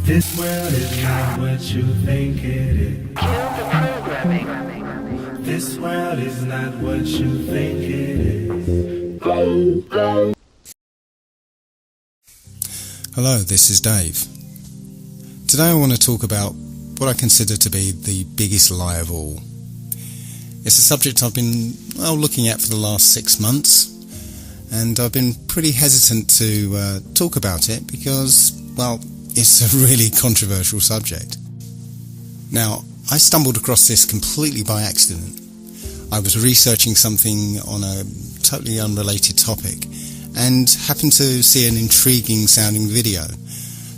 This world is not what you think it is. Cue the programming. This world is not what you think it is. Go, go. Hello, this is Dave. Today I want to talk about what I consider to be the biggest lie of all. It's a subject I've been looking at for the last 6 months, and I've been pretty hesitant to talk about it because, it's a really controversial subject. Now, I stumbled across this completely by accident. I was researching something on a totally unrelated topic and happened to see an intriguing sounding video.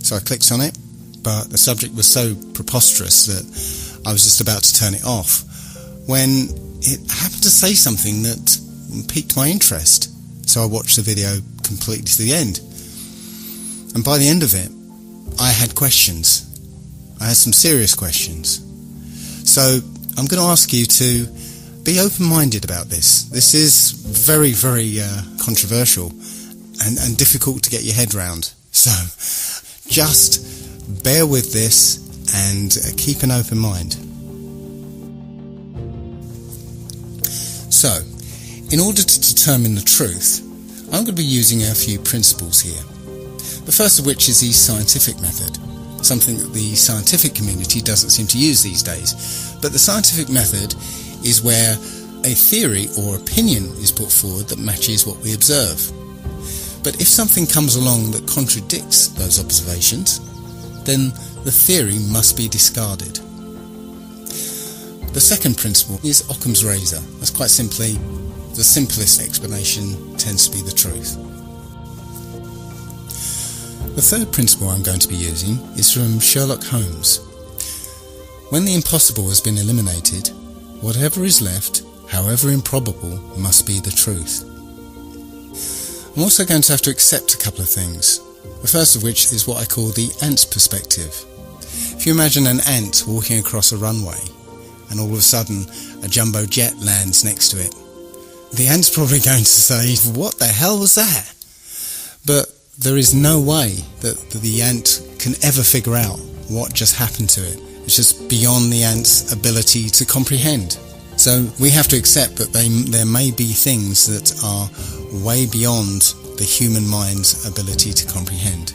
So I clicked on it, but the subject was so preposterous that I was just about to turn it off when it happened to say something that piqued my interest. So I watched the video completely to the end. And by the end of it, I had questions. I had some serious questions. So I'm going to ask you to be open-minded about this. This is very, very controversial and difficult to get your head round. So just bear with this and keep an open mind. So, in order to determine the truth, I'm going to be using a few principles here. The first of which is the scientific method, something that the scientific community doesn't seem to use these days. But the scientific method is where a theory or opinion is put forward that matches what we observe. But if something comes along that contradicts those observations, then the theory must be discarded. The second principle is Occam's razor. That's quite simply, the simplest explanation tends to be the truth. The third principle I'm going to be using is from Sherlock Holmes. When the impossible has been eliminated, whatever is left, however improbable, must be the truth. I'm also going to have to accept a couple of things. The first of which is what I call the ant's perspective. If you imagine an ant walking across a runway and all of a sudden a jumbo jet lands next to it, the ant's probably going to say, "What the hell was that?" But there is no way that the ant can ever figure out what just happened to it. It's just beyond the ant's ability to comprehend. So we have to accept that there may be things that are way beyond the human mind's ability to comprehend.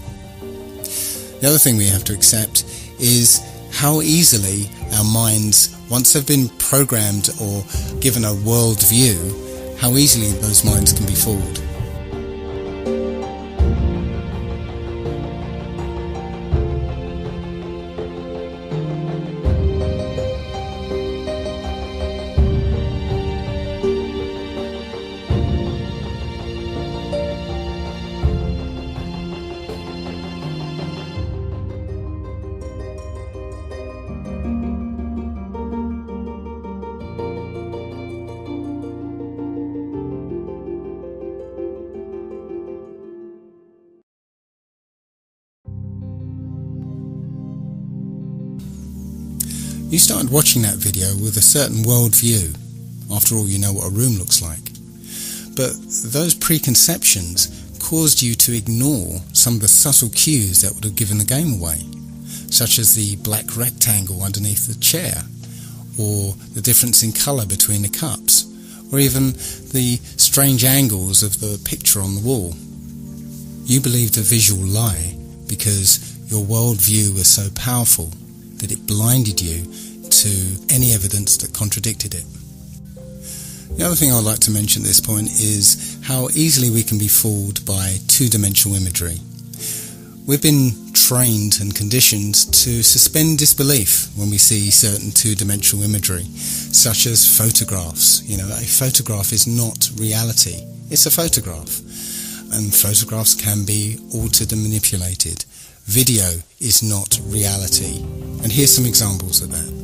The other thing we have to accept is how easily our minds, once they've been programmed or given a world view, how easily those minds can be fooled. You started watching that video with a certain worldview. After all, you know what a room looks like. But those preconceptions caused you to ignore some of the subtle cues that would have given the game away, such as the black rectangle underneath the chair, or the difference in colour between the cups, or even the strange angles of the picture on the wall. You believed a visual lie because your worldview was so powerful that it blinded you to any evidence that contradicted it. The other thing I'd like to mention at this point is how easily we can be fooled by two-dimensional imagery. We've been trained and conditioned to suspend disbelief when we see certain two-dimensional imagery, such as photographs. A photograph is not reality. It's a photograph. And photographs can be altered and manipulated. Video is not reality. And here's some examples of that.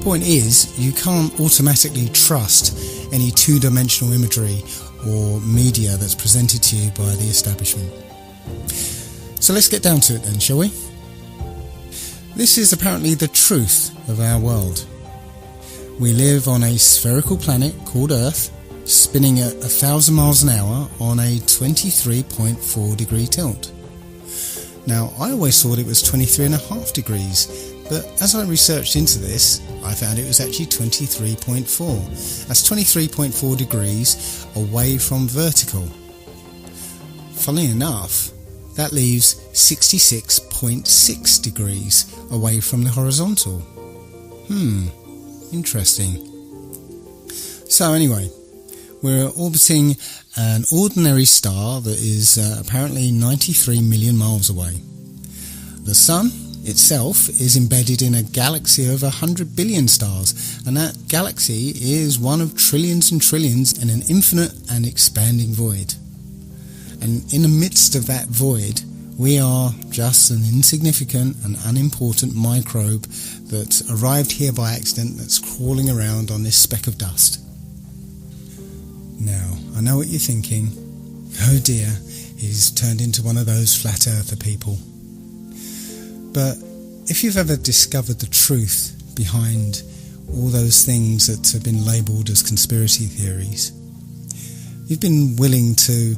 Point is, you can't automatically trust any two-dimensional imagery or media that's presented to you by the establishment. So let's get down to it then, shall we? This is apparently the truth of our world. We live on a spherical planet called Earth, spinning at 1,000 miles an hour on a 23.4 degree tilt. Now, I always thought it was 23.5 degrees, but as I researched into this, I found it was actually 23.4. That's 23.4 degrees away from vertical. Funnily enough, that leaves 66.6 degrees away from the horizontal. Interesting. So anyway, we're orbiting an ordinary star that is apparently 93 million miles away. The Sun itself is embedded in a galaxy of 100 billion stars, and that galaxy is one of trillions and trillions in an infinite and expanding void. And in the midst of that void, we are just an insignificant and unimportant microbe that arrived here by accident, that's crawling around on this speck of dust. Now, I know what you're thinking. Oh dear, he's turned into one of those flat earther people. But if you've ever discovered the truth behind all those things that have been labelled as conspiracy theories, you've been willing to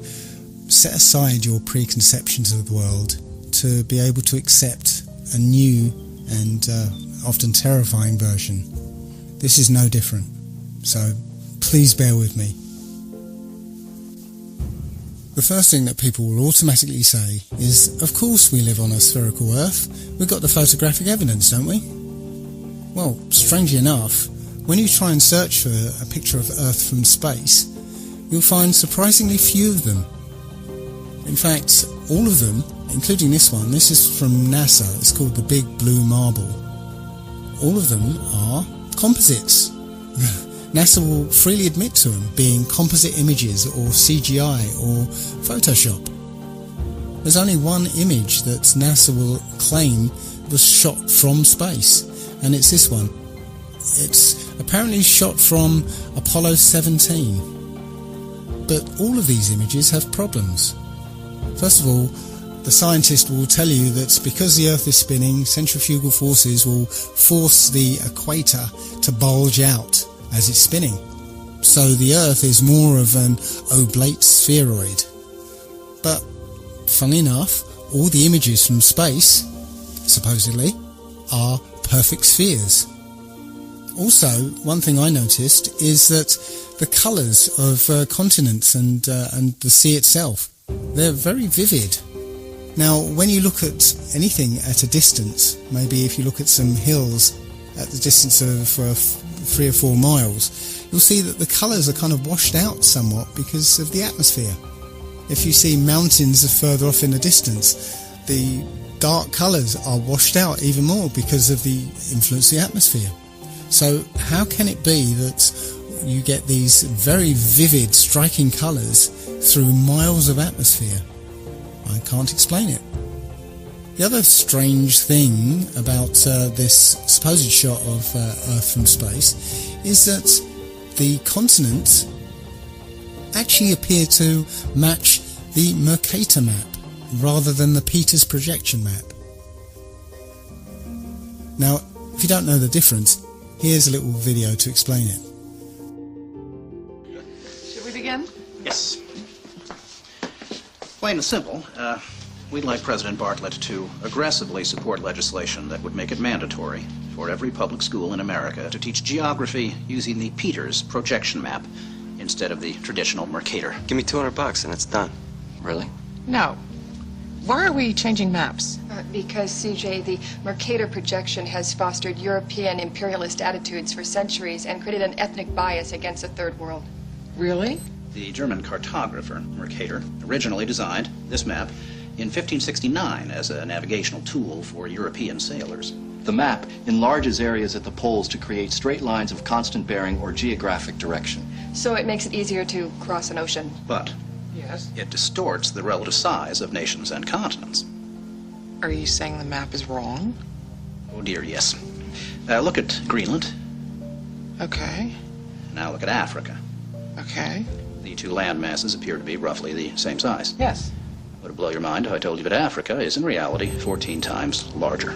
set aside your preconceptions of the world to be able to accept a new and often terrifying version. This is no different, so please bear with me. The first thing that people will automatically say is, of course we live on a spherical Earth. We've got the photographic evidence, don't we? Well, strangely enough, when you try and search for a picture of Earth from space, you'll find surprisingly few of them. In fact, all of them, including this one, this is from NASA, it's called the Big Blue Marble. All of them are composites. NASA will freely admit to them being composite images or CGI or Photoshop. There's only one image that NASA will claim was shot from space, and it's this one. It's apparently shot from Apollo 17. But all of these images have problems. First of all, the scientist will tell you that because the Earth is spinning, centrifugal forces will force the equator to bulge out as it's spinning. So the Earth is more of an oblate spheroid. But, funnily enough, all the images from space, supposedly, are perfect spheres. Also, one thing I noticed is that the colours of continents and the sea itself, they're very vivid. Now, when you look at anything at a distance, maybe if you look at some hills at the distance of 3 or 4 miles, you'll see that the colours are kind of washed out somewhat because of the atmosphere. If you see mountains further off in the distance, the dark colours are washed out even more because of the influence of the atmosphere. So how can it be that you get these very vivid, striking colours through miles of atmosphere? I can't explain it. The other strange thing about this supposed shot of Earth from space is that the continents actually appear to match the Mercator map rather than the Peters projection map. Now, if you don't know the difference, here's a little video to explain it. Should we begin? Yes. Plain and simple, we'd like President Bartlett to aggressively support legislation that would make it mandatory for every public school in America to teach geography using the Peters projection map instead of the traditional Mercator. Give me $200 and it's done. Really? No. Why are we changing maps? Because, CJ, the Mercator projection has fostered European imperialist attitudes for centuries and created an ethnic bias against the Third World. Really? The German cartographer, Mercator, originally designed this map in 1569 as a navigational tool for European sailors. The map enlarges areas at the poles to create straight lines of constant bearing or geographic direction. So it makes it easier to cross an ocean. But Yes. it distorts the relative size of nations and continents. Are you saying the map is wrong? Oh dear, yes. Look at Greenland, Okay. Now look at Africa. Okay. The two land masses appear to be roughly the same size. Yes. Would it blow your mind if I told you that Africa is in reality 14 times larger?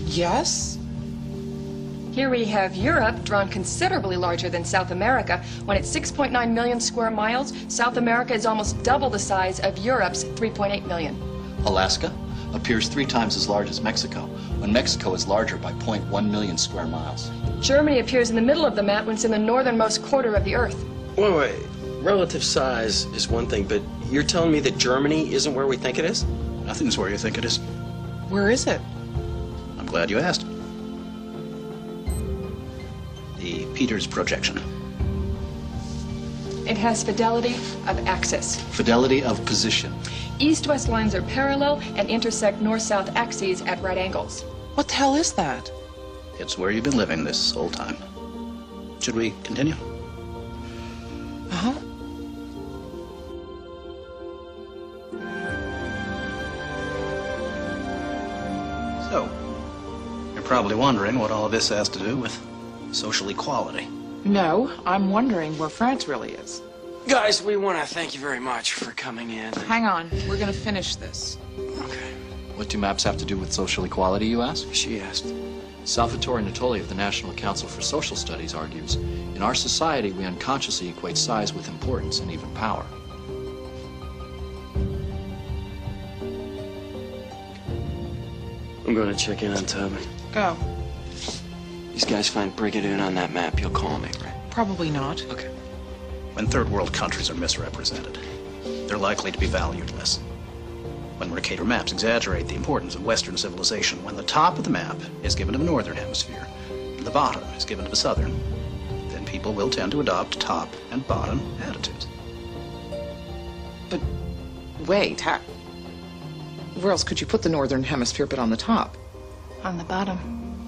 Yes? Here we have Europe, drawn considerably larger than South America. When it's 6.9 million square miles, South America is almost double the size of Europe's 3.8 million. Alaska appears 3 times as large as Mexico, when Mexico is larger by 0.1 million square miles. Germany appears in the middle of the map when it's in the northernmost quarter of the Earth. Wait. Relative size is one thing, but you're telling me that Germany isn't where we think it is? Nothing's where you think it is. Where is it? I'm glad you asked. The Peters projection. It has fidelity of axis. Fidelity of position. East-west lines are parallel and intersect north-south axes at right angles. What the hell is that? It's where you've been living this whole time. Should we continue? Uh-huh. So, you're probably wondering what all of this has to do with social equality. No, I'm wondering where France really is. Guys, we want to thank you very much for coming in. Hang on, we're gonna finish this. Okay. What do maps have to do with social equality, you ask? She asked. Salvatore Natoli of the National Council for Social Studies argues, in our society we unconsciously equate size with importance and even power. I'm going to check in on Tubman. Go. These guys find Brigadoon on that map. You'll call me, right? Probably not. Okay. When third world countries are misrepresented, they're likely to be valued less. When Mercator maps exaggerate the importance of Western civilization, when the top of the map is given to the Northern Hemisphere, and the bottom is given to the Southern, then people will tend to adopt top and bottom attitudes. But wait, where else could you put the Northern Hemisphere but on the top? On the bottom.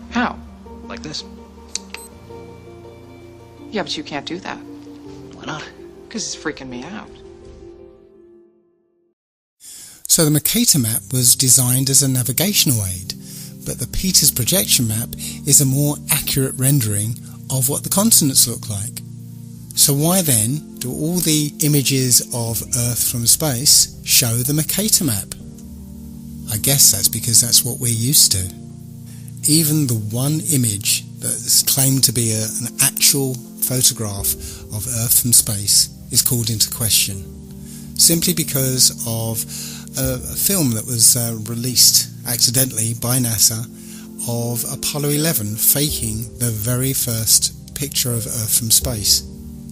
How? Like this. Yeah, but you can't do that. Why not? Because it's freaking me out. So the Mercator map was designed as a navigational aid, but the Peters projection map is a more accurate rendering of what the continents look like. So why then do all the images of Earth from space show the Mercator map? I guess that's because that's what we're used to. Even the one image that's claimed to be an actual photograph of Earth from space is called into question, simply because of a film that was released accidentally by NASA of Apollo 11 faking the very first picture of Earth from space.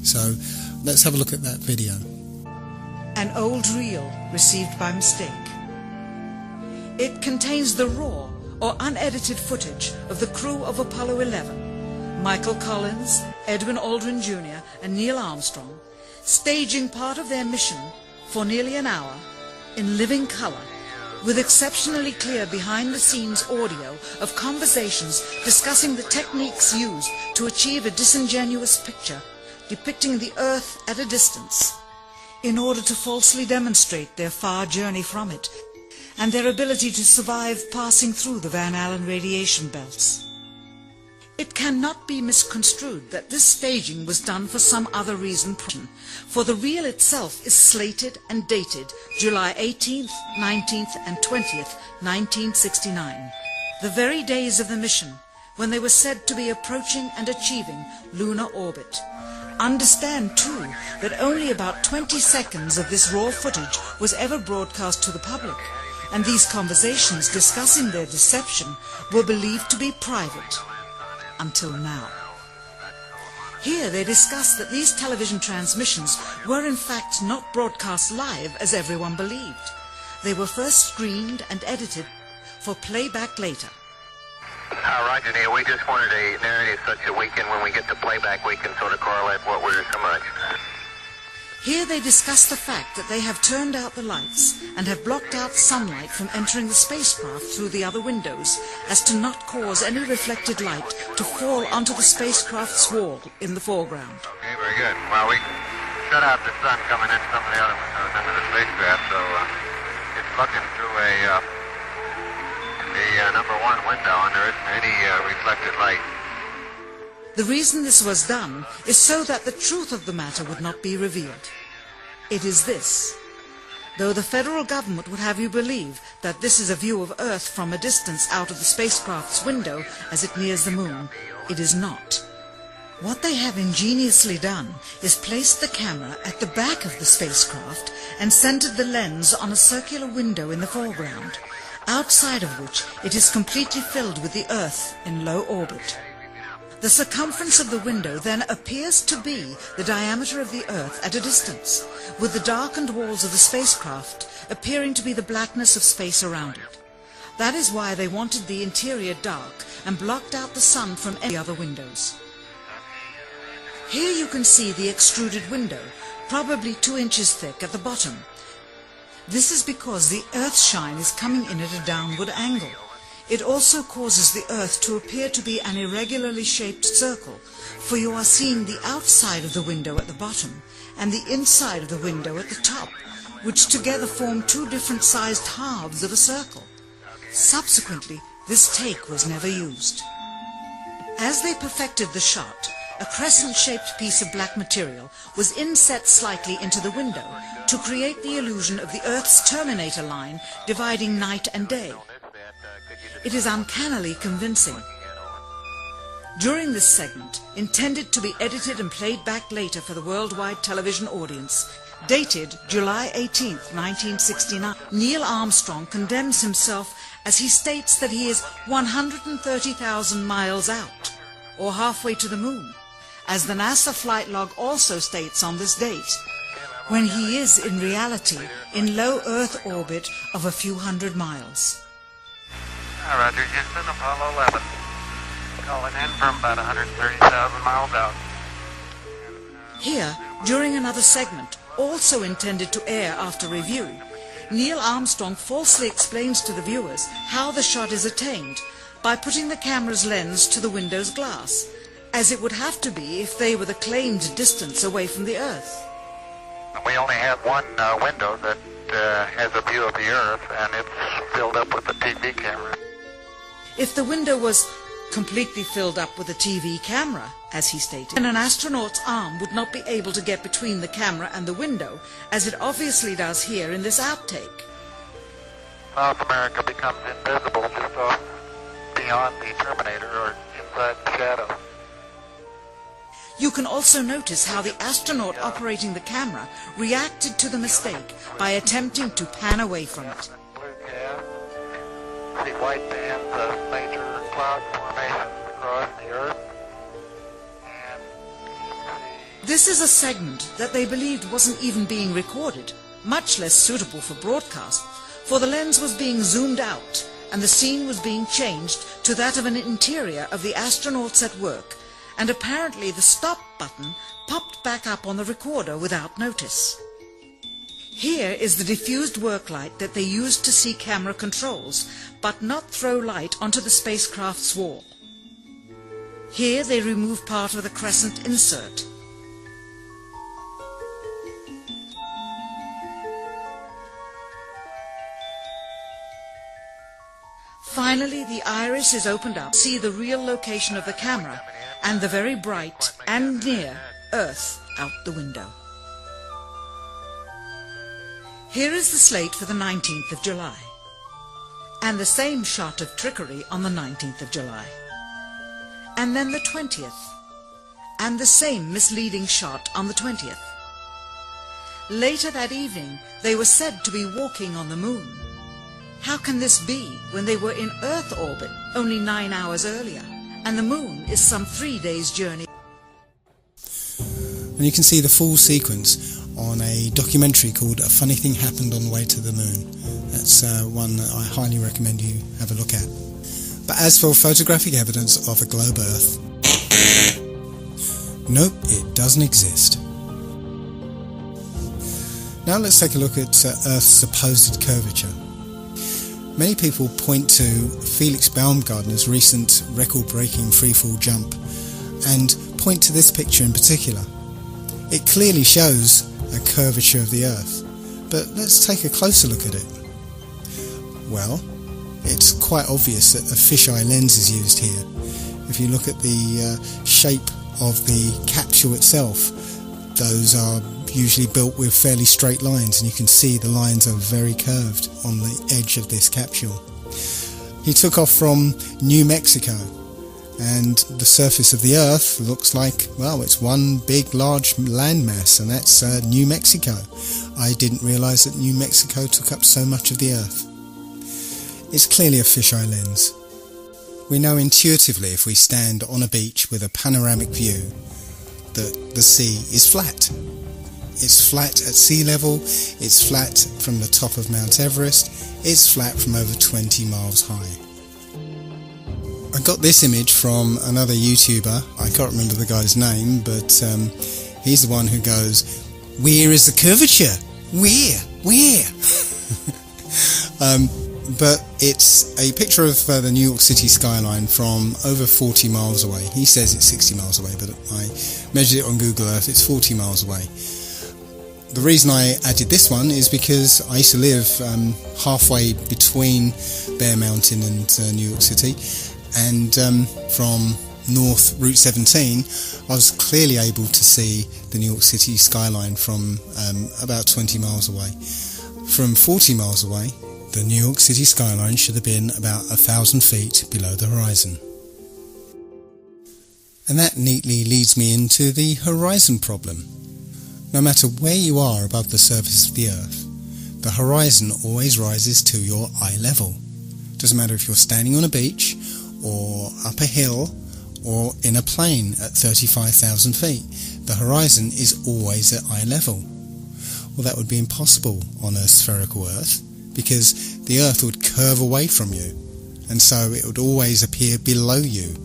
So let's have a look at that video. An old reel received by mistake. It contains the raw or unedited footage of the crew of Apollo 11, Michael Collins, Edwin Aldrin Jr. and Neil Armstrong, staging part of their mission for nearly an hour in living color, with exceptionally clear behind-the-scenes audio of conversations discussing the techniques used to achieve a disingenuous picture depicting the Earth at a distance, in order to falsely demonstrate their far journey from it and their ability to survive passing through the Van Allen radiation belts. It cannot be misconstrued that this staging was done for some other reason, for the reel itself is slated and dated July 18th, 19th and 20th, 1969, the very days of the mission when they were said to be approaching and achieving lunar orbit. Understand, too, that only about 20 seconds of this raw footage was ever broadcast to the public, and these conversations discussing their deception were believed to be private. Until now. Here they discuss that these television transmissions were in fact not broadcast live as everyone believed. They were first screened and edited for playback later. Roger, Neil. We just wanted a narrative such that we can, when we get to playback, we can sort of correlate what we're so much. Here they discuss the fact that they have turned out the lights and have blocked out sunlight from entering the spacecraft through the other windows, as to not cause any reflected light to fall onto the spacecraft's wall in the foreground. Okay, very good. Well, we shut out the sun coming in some of the other windows into the spacecraft, so it's looking through the number one window, and there isn't any reflected light. The reason this was done is so that the truth of the matter would not be revealed. It is this. Though the federal government would have you believe that this is a view of Earth from a distance out of the spacecraft's window as it nears the moon, it is not. What they have ingeniously done is placed the camera at the back of the spacecraft and centered the lens on a circular window in the foreground, outside of which it is completely filled with the Earth in low orbit. The circumference of the window then appears to be the diameter of the Earth at a distance, with the darkened walls of the spacecraft appearing to be the blackness of space around it. That is why they wanted the interior dark and blocked out the sun from any other windows. Here you can see the extruded window, probably 2 inches thick at the bottom. This is because the Earth's shine is coming in at a downward angle. It also causes the Earth to appear to be an irregularly shaped circle, for you are seeing the outside of the window at the bottom and the inside of the window at the top, which together form 2 different sized halves of a circle. Subsequently, this take was never used. As they perfected the shot, a crescent-shaped piece of black material was inset slightly into the window to create the illusion of the Earth's terminator line dividing night and day. It is uncannily convincing. During this segment, intended to be edited and played back later for the worldwide television audience, dated July 18, 1969, Neil Armstrong condemns himself as he states that he is 130,000 miles out, or halfway to the moon, as the NASA flight log also states on this date, when he is in reality in low Earth orbit of a few hundred miles. Roger, Houston, Apollo 11. Calling in from about 130,000 miles out. Here, during another segment, also intended to air after review, Neil Armstrong falsely explains to the viewers how the shot is attained by putting the camera's lens to the window's glass, as it would have to be if they were the claimed distance away from the Earth. We only have one window that has a view of the Earth, and it's filled up with the TV camera. If the window was completely filled up with a TV camera, as he stated, then an astronaut's arm would not be able to get between the camera and the window, as it obviously does here in this outtake. South America becomes invisible just off beyond the Terminator or inside the shadow. You can also notice how the astronaut operating the camera reacted to the mistake by attempting to pan away from it. Blue gas. See white bands of major cloud formations across the Earth. And This is a segment that they believed wasn't even being recorded, much less suitable for broadcast, for the lens was being zoomed out and the scene was being changed to that of an interior of the astronauts at work, and apparently the stop button popped back up on the recorder without notice. Here is the diffused work light that they used to see camera controls, but not throw light onto the spacecraft's wall. Here they remove part of the crescent insert. Finally, the iris is opened up to see the real location of the camera and the very bright and near Earth out the window. Here is the slate for the 19th of July, and the same shot of trickery on the 19th of July, and then the 20th, and the same misleading shot on the 20th. Later that evening, they were said to be walking on the moon. How can this be when they were in Earth orbit only 9 hours earlier, and the moon is some 3 days' journey? And you can see the full sequence on a documentary called A Funny Thing Happened on the Way to the Moon. That's one that I highly recommend you have a look at. But as for photographic evidence of a globe Earth, nope, it doesn't exist. Now let's take a look at Earth's supposed curvature. Many people point to Felix Baumgartner's recent record-breaking freefall jump and point to this picture in particular. It clearly shows a curvature of the Earth, but let's take a closer look at it. Well, it's quite obvious that a fisheye lens is used here. If you look at the shape of the capsule itself, those are usually built with fairly straight lines, and you can see the lines are very curved on the edge of this capsule. He took off from New Mexico, and the surface of the Earth looks like, well, it's one big large landmass, and that's New Mexico. I didn't realise that New Mexico took up so much of the Earth. It's clearly a fisheye lens. We know intuitively, if we stand on a beach with a panoramic view, that the sea is flat. It's flat at sea level, it's flat from the top of Mount Everest, it's flat from over 20 miles high. I got this image from another YouTuber. I can't remember the guy's name, but he's the one who goes, "Where is the curvature? Where?" But it's a picture of the New York City skyline from over 40 miles away. He says it's 60 miles away, but I measured it on Google Earth, it's 40 miles away. The reason I added this one is because I used to live halfway between Bear Mountain and New York City, and from North Route 17 I was clearly able to see the New York City skyline from about 20 miles away. From 40 miles away, the New York City skyline should have been about 1,000 feet below the horizon. And that neatly leads me into the horizon problem. No matter where you are above the surface of the Earth, the horizon always rises to your eye level. Doesn't matter if you're standing on a beach, or up a hill, or in a plane at 35,000 feet, the horizon is always at eye level. Well, that would be impossible on a spherical Earth, because the Earth would curve away from you, and so it would always appear below you.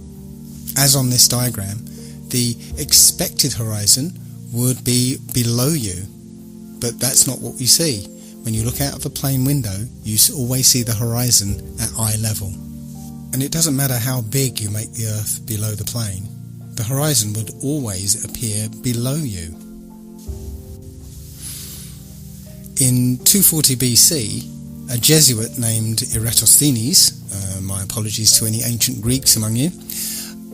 As on this diagram, the expected horizon would be below you, but that's not what you see. When you look out of the plane window, you always see the horizon at eye level. And it doesn't matter how big you make the Earth below the plane, the horizon would always appear below you. In 240 BC, a Jesuit named Eratosthenes, my apologies to any ancient Greeks among you,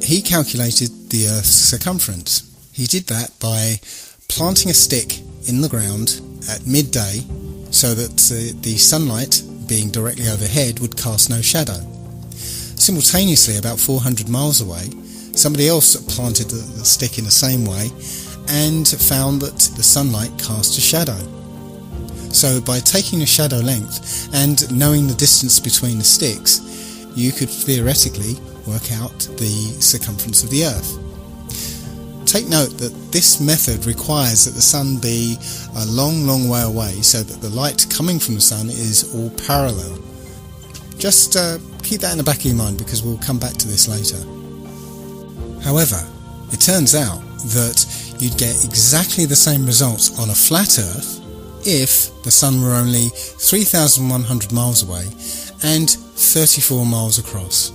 he calculated the Earth's circumference. He did that by planting a stick in the ground at midday so that the sunlight, being directly overhead, would cast no shadow. Simultaneously, about 400 miles away, somebody else planted the stick in the same way and found that the sunlight cast a shadow. So by taking a shadow length and knowing the distance between the sticks, you could theoretically work out the circumference of the Earth. Take note that this method requires that the sun be a long way away so that the light coming from the sun is all parallel. Just keep that in the back of your mind, because we'll come back to this later. However, it turns out that you'd get exactly the same results on a flat Earth if the sun were only 3,100 miles away and 34 miles across.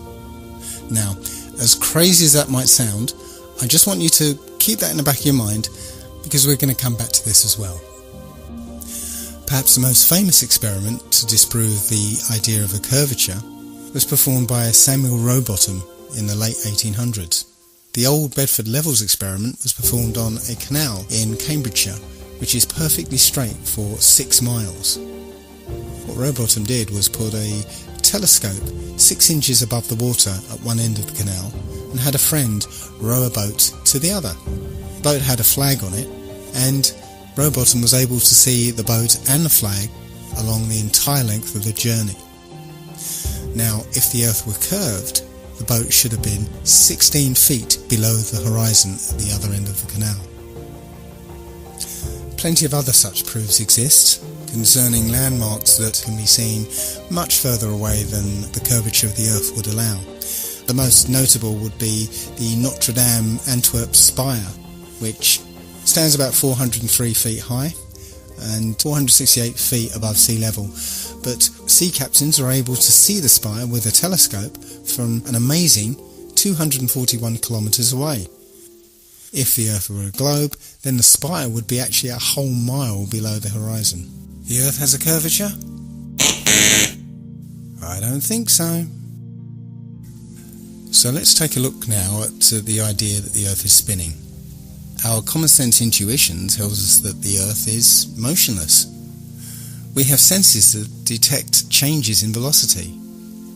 Now, as crazy as that might sound, I just want you to keep that in the back of your mind, because we're going to come back to this as well. Perhaps the most famous experiment to disprove the idea of a curvature was performed by Samuel Rowbotham in the late 1800s. The Old Bedford Levels experiment was performed on a canal in Cambridgeshire, which is perfectly straight for 6 miles. What Rowbotham did was put a telescope 6 inches above the water at one end of the canal and had a friend row a boat to the other. The boat had a flag on it, and Rowbotham was able to see the boat and the flag along the entire length of the journey. Now, if the Earth were curved, the boat should have been 16 feet below the horizon at the other end of the canal. Plenty of other such proofs exist concerning landmarks that can be seen much further away than the curvature of the Earth would allow. The most notable would be the Notre Dame Antwerp spire, which stands about 403 feet high and 468 feet above sea level, but sea captains are able to see the spire with a telescope from an amazing 241 kilometres away. If the Earth were a globe, then the spire would be actually a whole mile below the horizon. The Earth has a curvature? I don't think so. So let's take a look now at the idea that the Earth is spinning. Our common sense intuition tells us that the Earth is motionless. We have senses that detect changes in velocity.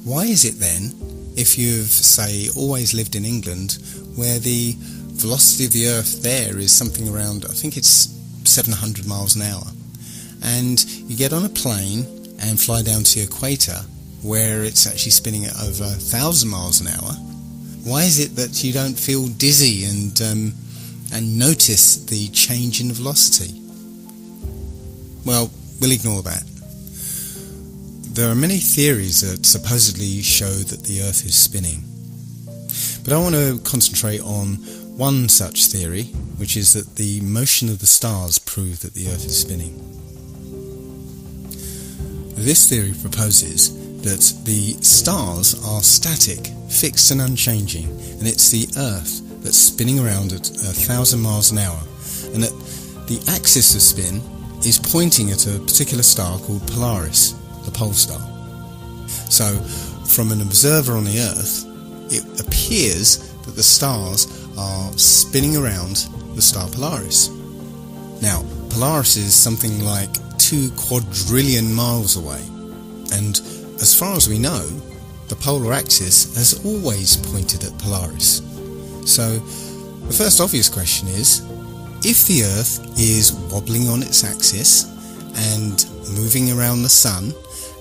Why is it then, if you've, say, always lived in England, where the velocity of the Earth there is something around, I think it's 700 miles an hour, and you get on a plane and fly down to the equator, where it's actually spinning at over 1,000 miles an hour, why is it that you don't feel dizzy and notice the change in velocity? Well, we'll ignore that. There are many theories that supposedly show that the Earth is spinning. But I want to concentrate on one such theory, which is that the motion of the stars prove that the Earth is spinning. This theory proposes that the stars are static, fixed and unchanging, and it's the Earth that's spinning around at 1,000 miles an hour, and that the axis of spin is pointing at a particular star called Polaris, the pole star. So, from an observer on the Earth, it appears that the stars are spinning around the star Polaris. Now, Polaris is something like 2 quadrillion miles away, and as far as we know, the polar axis has always pointed at Polaris. So, the first obvious question is, if the Earth is wobbling on its axis and moving around the Sun,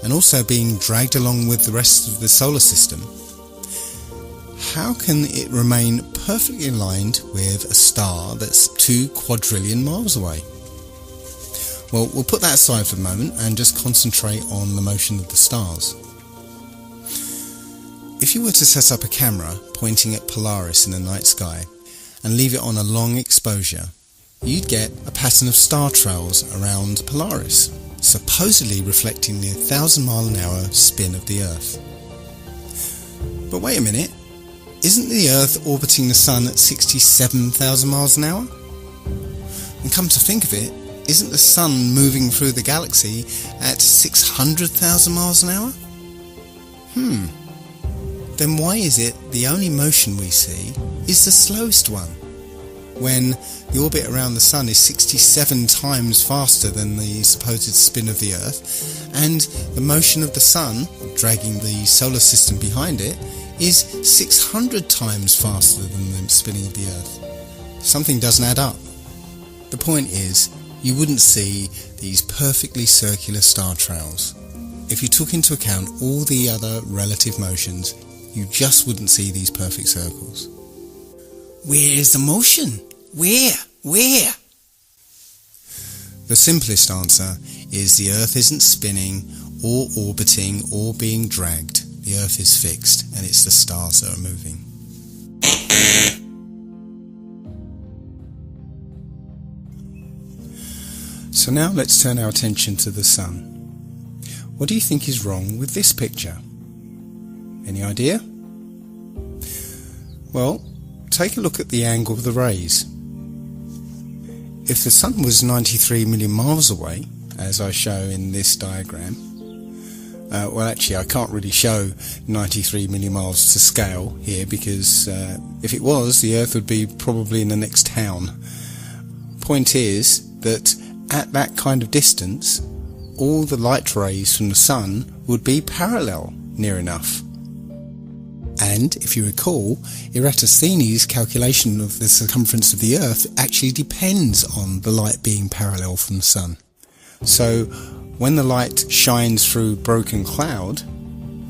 and also being dragged along with the rest of the solar system, how can it remain perfectly aligned with a star that's 2 quadrillion miles away? Well, we'll put that aside for the moment and just concentrate on the motion of the stars. If you were to set up a camera pointing at Polaris in the night sky and leave it on a long exposure, you'd get a pattern of star trails around Polaris, supposedly reflecting the 1,000 mile an hour spin of the Earth. But wait a minute, isn't the Earth orbiting the Sun at 67,000 miles an hour? And come to think of it, isn't the Sun moving through the galaxy at 600,000 miles an hour? Then why is it the only motion we see is the slowest one, when the orbit around the Sun is 67 times faster than the supposed spin of the Earth, and the motion of the Sun, dragging the solar system behind it, is 600 times faster than the spinning of the Earth? Something doesn't add up. The point is, you wouldn't see these perfectly circular star trails. If you took into account all the other relative motions, you just wouldn't see these perfect circles. Where is the motion? Where? The simplest answer is the Earth isn't spinning or orbiting or being dragged. The Earth is fixed, and it's the stars that are moving. So now let's turn our attention to the Sun. What do you think is wrong with this picture? Any idea? Well, take a look at the angle of the rays. If the Sun was 93 million miles away, as I show in this diagram, well actually I can't really show 93 million miles to scale here, because if it was, the Earth would be probably in the next town. Point is that at that kind of distance, all the light rays from the Sun would be parallel near enough. And if you recall, Eratosthenes' calculation of the circumference of the Earth actually depends on the light being parallel from the Sun. So when the light shines through broken cloud,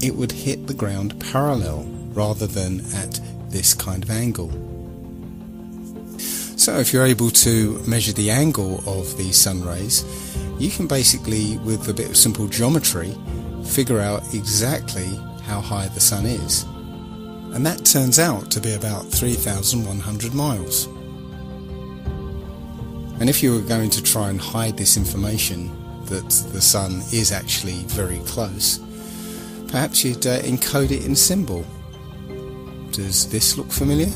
it would hit the ground parallel rather than at this kind of angle. So if you're able to measure the angle of the sun rays, you can basically, with a bit of simple geometry, figure out exactly how high the Sun is. And that turns out to be about 3,100 miles. And if you were going to try and hide this information, that the Sun is actually very close, perhaps you'd encode it in symbol. Does this look familiar?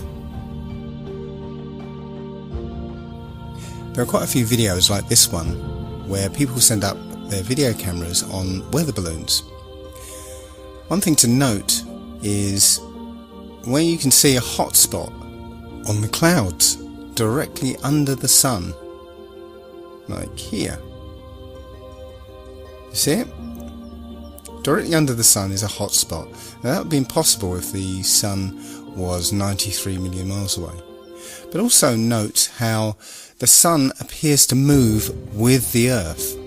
There are quite a few videos like this one, where people send up their video cameras on weather balloons. One thing to note is where you can see a hot spot on the clouds directly under the sun, like here. You see it? Directly under the sun is a hot spot. Now that would be impossible if the sun was 93 million miles away. But also note how the sun appears to move with the Earth.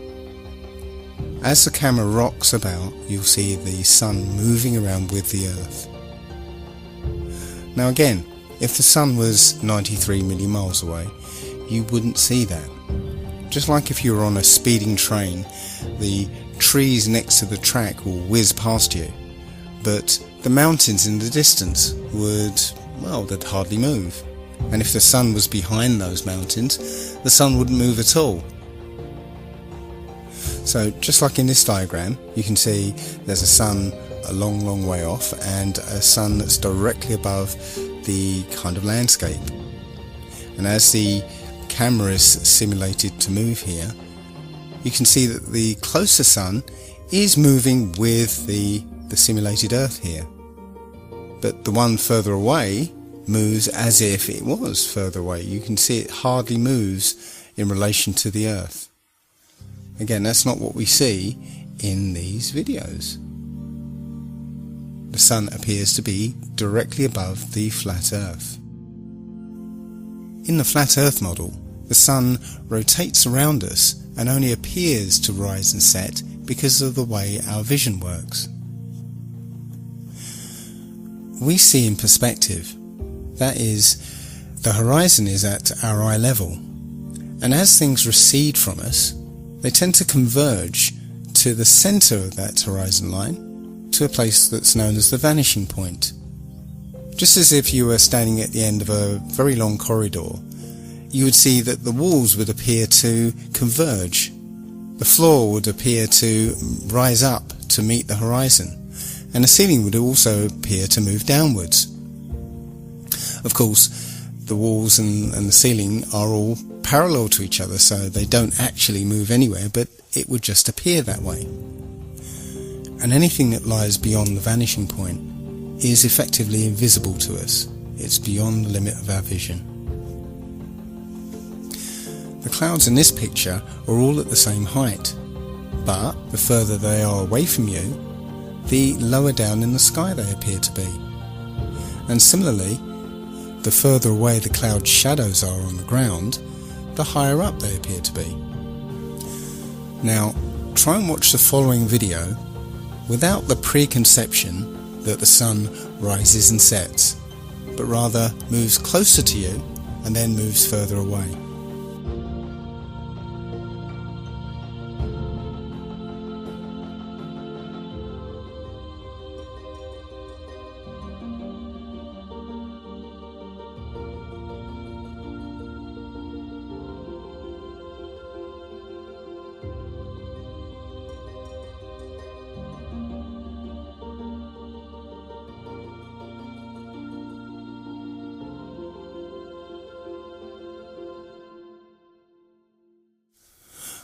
As the camera rocks about, you'll see the sun moving around with the Earth. Now again, if the sun was 93 million miles away, you wouldn't see that. Just like if you were on a speeding train, the trees next to the track will whiz past you, but the mountains in the distance would, well, they'd hardly move. And if the sun was behind those mountains, the sun wouldn't move at all. So just like in this diagram, you can see there's a sun a long way off and a sun that's directly above the kind of landscape. And as the camera is simulated to move here, you can see that the closer sun is moving with the simulated Earth here. But the one further away moves as if it was further away. You can see it hardly moves in relation to the Earth. Again, that's not what we see in these videos. The sun appears to be directly above the flat Earth. In the flat Earth model, the sun rotates around us and only appears to rise and set because of the way our vision works. We see in perspective. That is, the horizon is at our eye level, and as things recede from us, they tend to converge to the centre of that horizon line, to a place that's known as the vanishing point. Just as if you were standing at the end of a very long corridor, you would see that the walls would appear to converge. The floor would appear to rise up to meet the horizon, and the ceiling would also appear to move downwards. Of course, the walls and the ceiling are all parallel to each other, so they don't actually move anywhere, but it would just appear that way. And anything that lies beyond the vanishing point is effectively invisible to us. It's beyond the limit of our vision. The clouds in this picture are all at the same height, but the further they are away from you, the lower down in the sky they appear to be. And similarly, the further away the cloud shadows are on the ground, the higher up they appear to be. Now, try and watch the following video without the preconception that the sun rises and sets, but rather moves closer to you and then moves further away.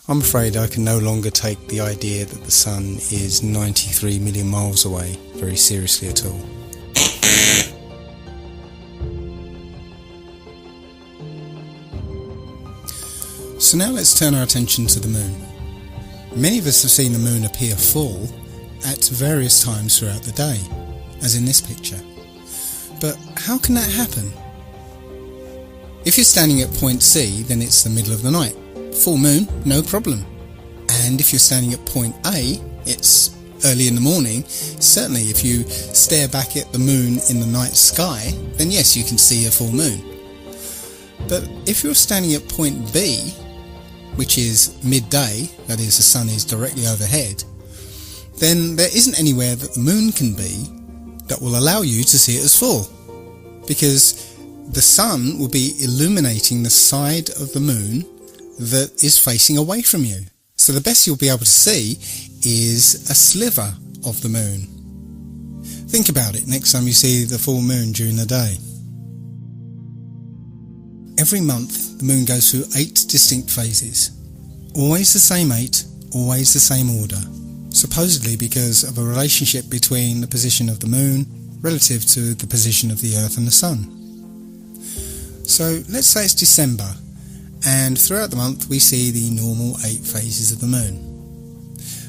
I'm afraid I can no longer take the idea that the sun is 93 million miles away very seriously at all. So now let's turn our attention to the moon. Many of us have seen the moon appear full at various times throughout the day, as in this picture. But how can that happen? If you're standing at point C, then it's the middle of the night. Full moon, no problem. And if you're standing at point A, it's early in the morning. Certainly if you stare back at the moon in the night sky, then yes, you can see a full moon. But if you're standing at point B, which is midday, that is, the sun is directly overhead, then there isn't anywhere that the moon can be that will allow you to see it as full, because the sun will be illuminating the side of the moon that is facing away from you. So the best you'll be able to see is a sliver of the moon. Think about it next time you see the full moon during the day. Every month the moon goes through 8 distinct phases. Always the same 8, always the same order. Supposedly because of a relationship between the position of the moon relative to the position of the Earth and the Sun. So let's say it's December, and throughout the month we see the normal 8 phases of the moon.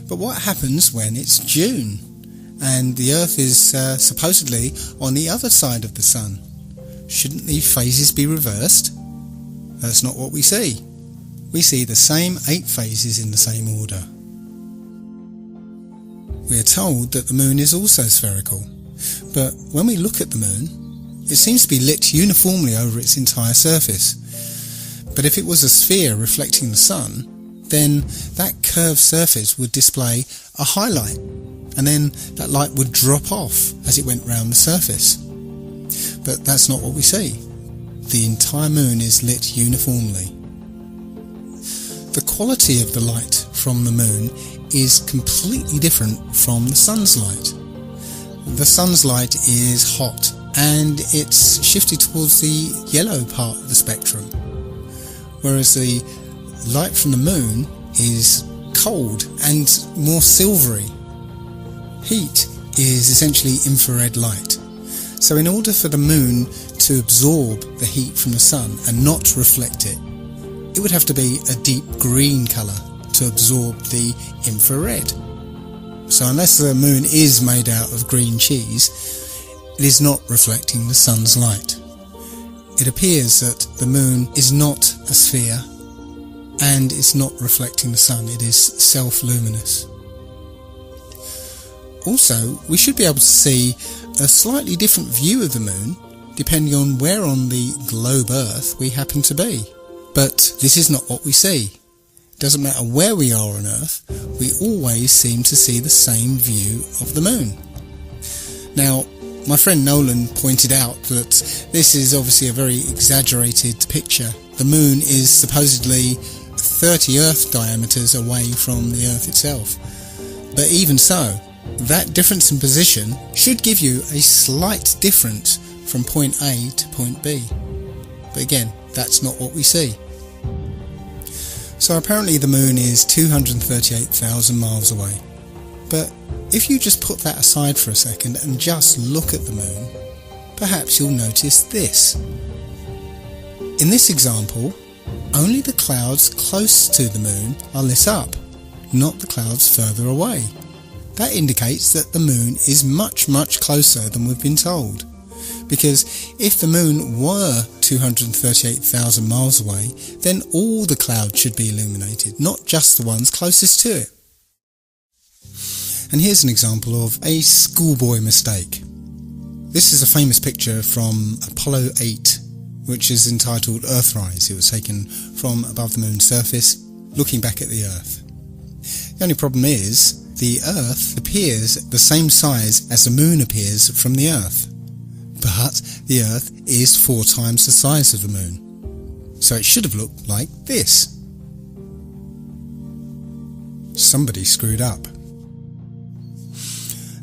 But what happens when it's June and the Earth is supposedly on the other side of the Sun? Shouldn't the phases be reversed? That's not what we see. We see the same 8 phases in the same order. We are told that the moon is also spherical, but when we look at the moon, it seems to be lit uniformly over its entire surface. But if it was a sphere reflecting the sun, then that curved surface would display a highlight, and then that light would drop off as it went round the surface. But that's not what we see. The entire moon is lit uniformly. The quality of the light from the moon is completely different from the sun's light. The sun's light is hot, and it's shifted towards the yellow part of the spectrum, whereas the light from the moon is cold and more silvery. Heat is essentially infrared light. So in order for the moon to absorb the heat from the sun and not reflect it, it would have to be a deep green colour to absorb the infrared. So unless the moon is made out of green cheese, it is not reflecting the sun's light. It appears that the moon is not a sphere and it's not reflecting the sun. It is self-luminous. Also, we should be able to see a slightly different view of the moon depending on where on the globe Earth we happen to be. But this is not what we see. It doesn't matter where we are on Earth, we always seem to see the same view of the moon. Now, my friend Nolan pointed out that this is obviously a very exaggerated picture. The moon is supposedly 30 Earth diameters away from the Earth itself. But even so, that difference in position should give you a slight difference from point A to point B. But again, that's not what we see. So apparently the moon is 238,000 miles away. But if you just put that aside for a second and just look at the moon, perhaps you'll notice this. In this example, only the clouds close to the moon are lit up, not the clouds further away. That indicates that the moon is much, much closer than we've been told. Because if the moon were 238,000 miles away, then all the clouds should be illuminated, not just the ones closest to it. And here's an example of a schoolboy mistake. This is a famous picture from Apollo 8, which is entitled Earthrise. It was taken from above the moon's surface, looking back at the Earth. The only problem is, the Earth appears the same size as the moon appears from the Earth. But the Earth is 4 times the size of the moon. So it should have looked like this. Somebody screwed up.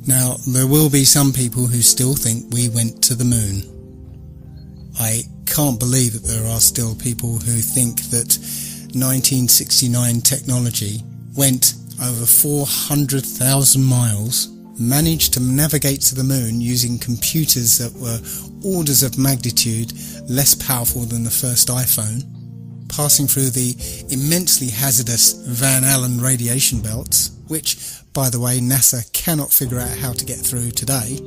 Now, there will be some people who still think we went to the moon. I can't believe that there are still people who think that 1969 technology went over 400,000 miles, managed to navigate to the moon using computers that were orders of magnitude less powerful than the first iPhone, passing through the immensely hazardous Van Allen radiation belts, which, by the way, NASA cannot figure out how to get through today,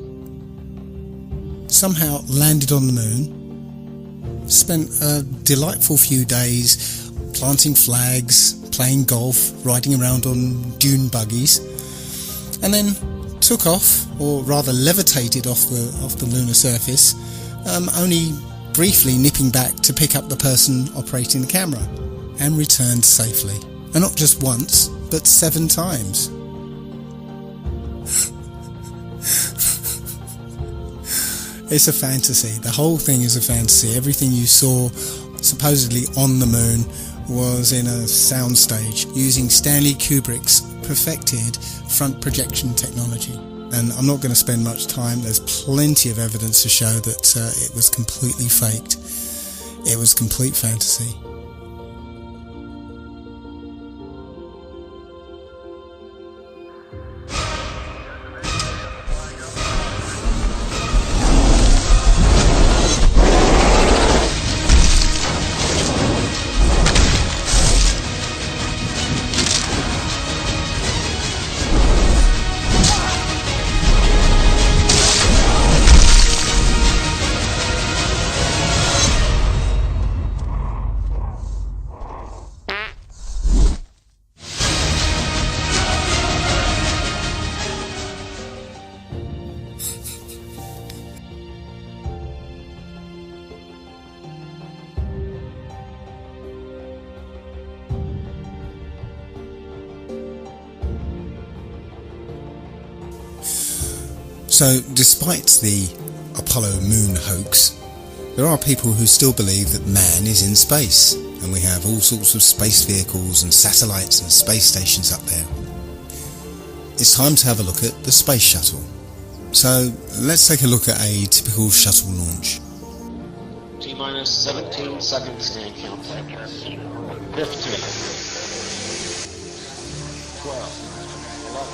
somehow landed on the moon, spent a delightful few days planting flags, playing golf, riding around on dune buggies, and then took off, or rather levitated off the lunar surface, only briefly nipping back to pick up the person operating the camera, and returned safely. And not just once, but 7 times. It's a fantasy. The whole thing is a fantasy. Everything you saw supposedly on the moon was in a soundstage using Stanley Kubrick's perfected front projection technology. And I'm not going to spend much time. There's plenty of evidence to show that it was completely faked. It was complete fantasy. So, despite the Apollo moon hoax, there are people who still believe that man is in space, and we have all sorts of space vehicles and satellites and space stations up there. It's time to have a look at the space shuttle. So, let's take a look at a typical shuttle launch. T-minus 17 seconds and countdown. 15, 12, 11,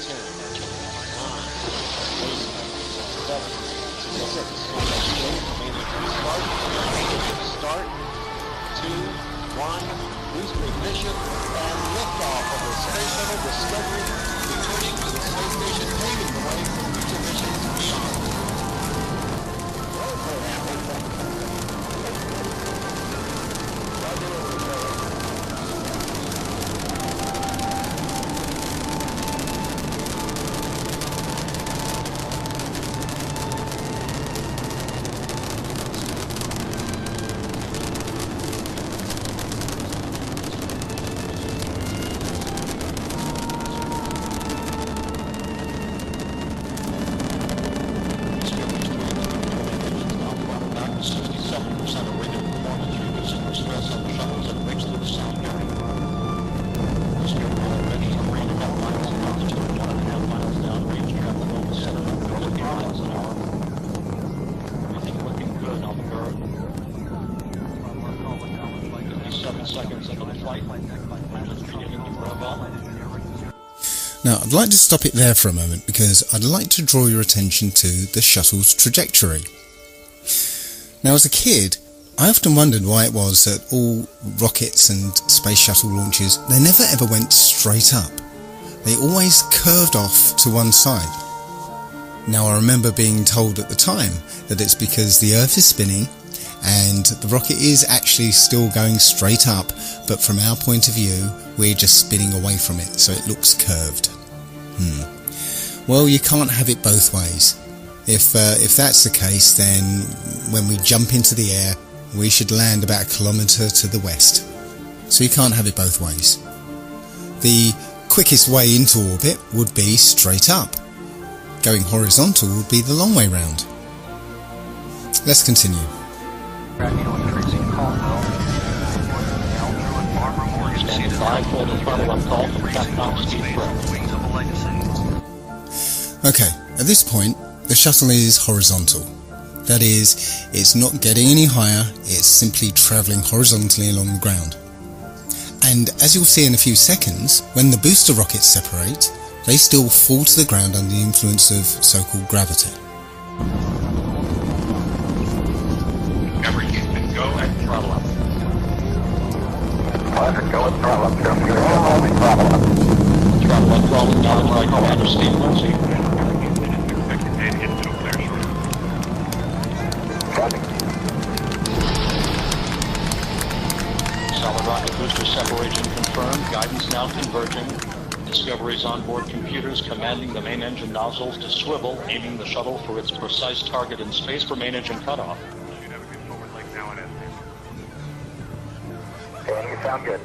10, 9, 8, 7, 6, start, 2, 1, boost ignition, and liftoff of the Space Shuttle Discovery, returning to the space station, paving the way for future missions beyond. Now, I'd like to stop it there for a moment because I'd like to draw your attention to the shuttle's trajectory. Now, as a kid, I often wondered why it was that all rockets and space shuttle launches, they never ever went straight up. They always curved off to one side. Now, I remember being told at the time that it's because the Earth is spinning and the rocket is actually still going straight up, but from our point of view, we're just spinning away from it, so it looks curved. Well, you can't have it both ways. If that's the case, then when we jump into the air, we should land about a kilometre to the west. So you can't have it both ways. The quickest way into orbit would be straight up. Going horizontal would be the long way round. Let's continue. Okay, at this point, the shuttle is horizontal. That is, it's not getting any higher, it's simply travelling horizontally along the ground. And as you'll see in a few seconds, when the booster rockets separate, they still fall to the ground under the influence of so-called gravity. Go and throttle up. Go and throttle up. Throttle up, throttle down like Commander Steve Lindsay. Solid rocket booster separation confirmed. Guidance now converging. Discovery's onboard computers commanding the main engine nozzles to swivel, aiming the shuttle for its precise target in space for main engine cutoff. Okay, you sound good.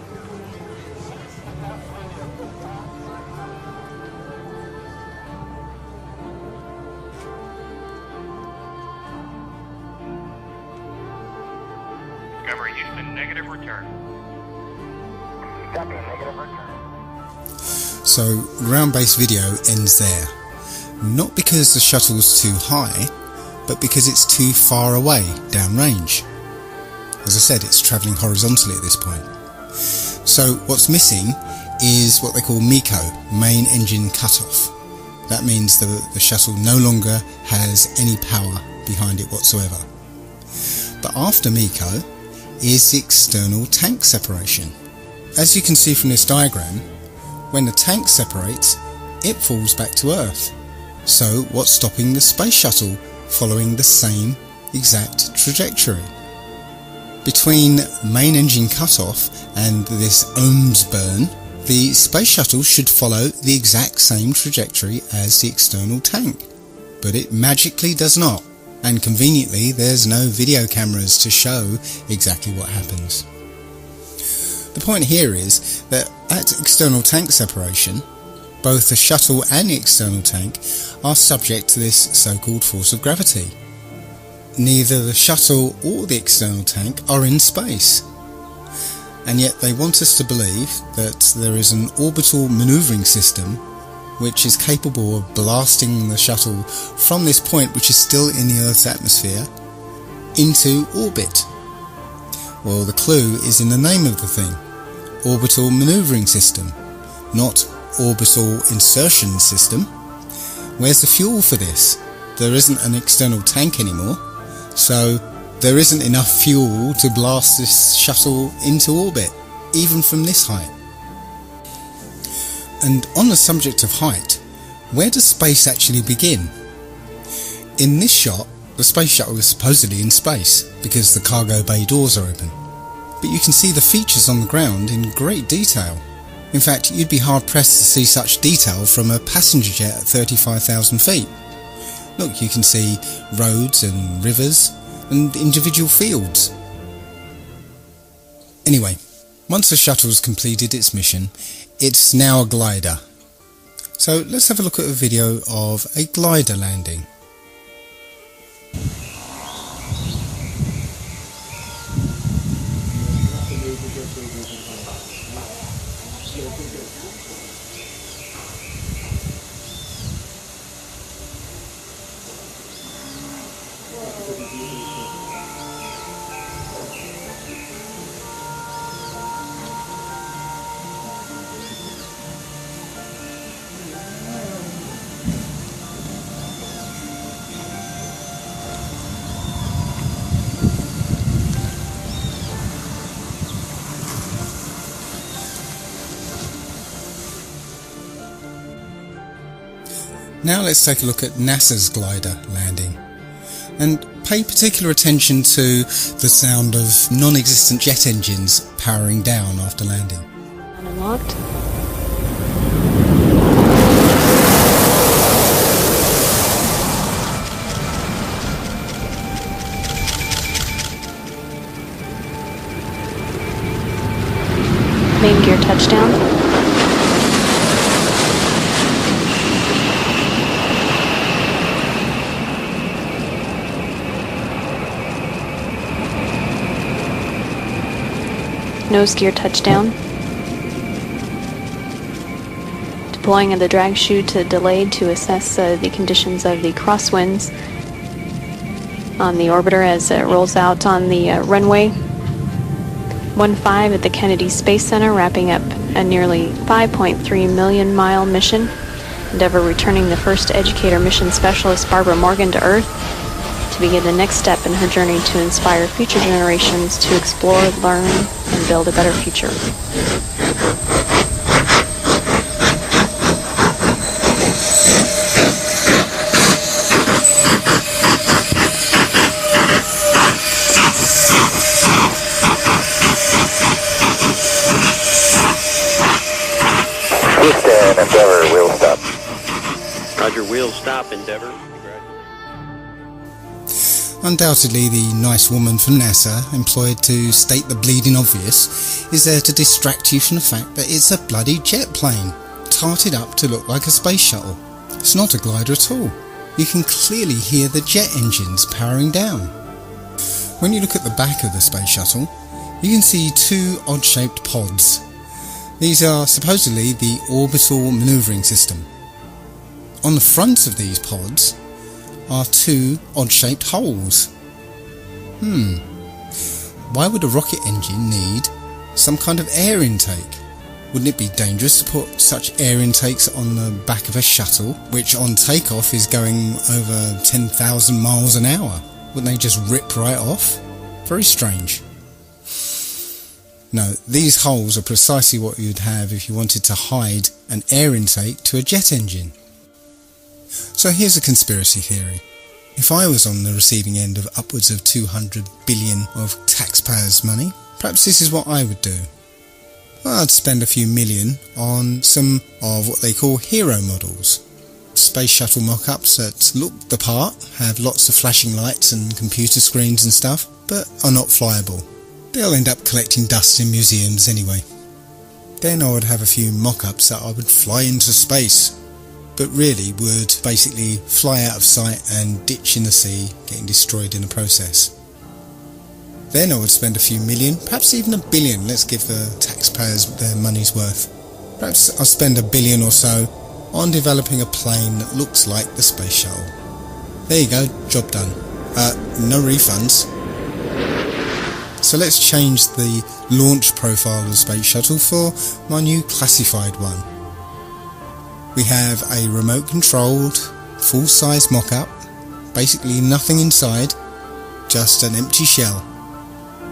Discovery Houston, negative return. Copy, negative return. So, ground-based video ends there. Not because the shuttle's too high, but because it's too far away, downrange. As I said, it's travelling horizontally at this point. So what's missing is what they call MECO, main engine cutoff. That means the shuttle no longer has any power behind it whatsoever. But after MECO is the external tank separation. As you can see from this diagram, when the tank separates, it falls back to Earth. So what's stopping the space shuttle following the same exact trajectory? Between main engine cutoff and this ohms burn, the space shuttle should follow the exact same trajectory as the external tank. But it magically does not, and conveniently there's no video cameras to show exactly what happens. The point here is that at external tank separation, both the shuttle and the external tank are subject to this so-called force of gravity. Neither the shuttle or the external tank are in space. And yet they want us to believe that there is an orbital manoeuvring system which is capable of blasting the shuttle from this point, which is still in the Earth's atmosphere, into orbit. Well, the clue is in the name of the thing: orbital manoeuvring system, not orbital insertion system. Where's the fuel for this? There isn't an external tank anymore, so there isn't enough fuel to blast this shuttle into orbit, even from this height. And on the subject of height, where does space actually begin? In this shot, the space shuttle is supposedly in space because the cargo bay doors are open. But you can see the features on the ground in great detail. In fact, you'd be hard pressed to see such detail from a passenger jet at 35,000 feet. Look, you can see roads and rivers and individual fields. Anyway, once the shuttle's completed its mission, it's now a glider. So let's have a look at a video of a glider landing. Now let's take a look at NASA's glider landing, and pay particular attention to the sound of non-existent jet engines powering down after landing. Unlocked. Main gear touchdown. Nose gear touchdown. Deploying of the drag chute to delayed to assess the conditions of the crosswinds on the orbiter as it rolls out on the runway. 15 at the Kennedy Space Center, wrapping up a nearly 5.3 million mile mission. Endeavour returning the first educator mission specialist Barbara Morgan to Earth to begin the next step in her journey to inspire future generations to explore, learn, and build a better future. Houston, Endeavour, wheel stop. Roger, wheel stop, Endeavour. Undoubtedly, the nice woman from NASA, employed to state the bleeding obvious, is there to distract you from the fact that it's a bloody jet plane, tarted up to look like a space shuttle. It's not a glider at all. You can clearly hear the jet engines powering down. When you look at the back of the space shuttle, you can see two odd-shaped pods. These are supposedly the orbital manoeuvring system. On the front of these pods are two odd-shaped holes. Why would a rocket engine need some kind of air intake? Wouldn't it be dangerous to put such air intakes on the back of a shuttle, which on takeoff is going over 10,000 miles an hour? Wouldn't they just rip right off? Very strange. No, these holes are precisely what you'd have if you wanted to hide an air intake to a jet engine. So here's a conspiracy theory. If I was on the receiving end of upwards of 200 billion of taxpayers' money, perhaps this is what I would do. I'd spend a few million on some of what they call hero models. Space shuttle mock-ups that look the part, have lots of flashing lights and computer screens and stuff, but are not flyable. They'll end up collecting dust in museums anyway. Then I would have a few mock-ups that I would fly into space, but really would basically fly out of sight and ditch in the sea, getting destroyed in the process. Then I would spend a few million, perhaps even $1 billion, let's give the taxpayers their money's worth. Perhaps I'll spend $1 billion or so on developing a plane that looks like the space shuttle. There you go, job done. No refunds. So let's change the launch profile of the space shuttle for my new classified one. We have a remote controlled, full-size mock-up, basically nothing inside, just an empty shell.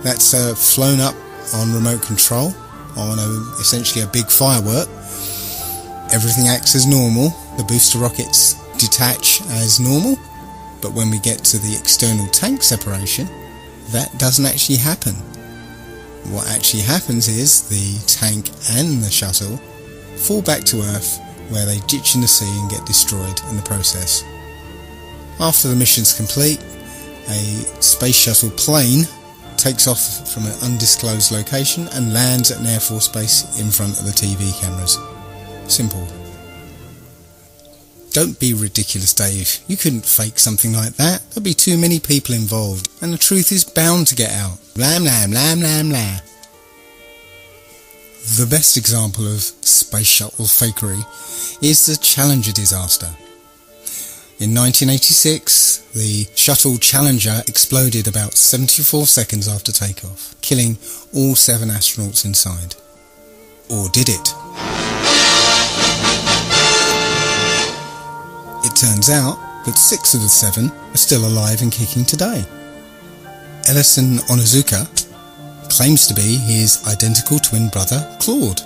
That's flown up on remote control, on essentially a big firework. Everything acts as normal, the booster rockets detach as normal, but when we get to the external tank separation, that doesn't actually happen. What actually happens is the tank and the shuttle fall back to Earth, where they ditch in the sea and get destroyed in the process. After the mission's complete, a space shuttle plane takes off from an undisclosed location and lands at an Air Force base in front of the TV cameras. Simple. Don't be ridiculous, Dave. You couldn't fake something like that. There'd be too many people involved, and the truth is bound to get out. Blam, blam, blam, blam, blam. The best example of space shuttle fakery is the Challenger disaster. In 1986, the shuttle Challenger exploded about 74 seconds after takeoff, killing all 7 astronauts inside. Or did it? It turns out that 6 of the 7 are still alive and kicking today. Ellison Onizuka claims to be his identical twin brother Claude.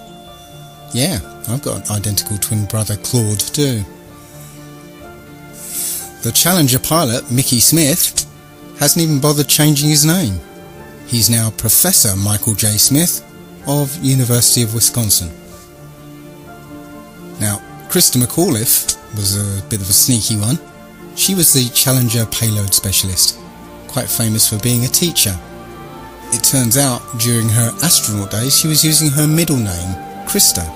Yeah, I've got an identical twin brother Claude too. The Challenger pilot Mickey Smith hasn't even bothered changing his name. He's now Professor Michael J. Smith of University of Wisconsin. Now, Krista McAuliffe was a bit of a sneaky one. She was the Challenger payload specialist, quite famous for being a teacher. It turns out during her astronaut days she was using her middle name, Krista,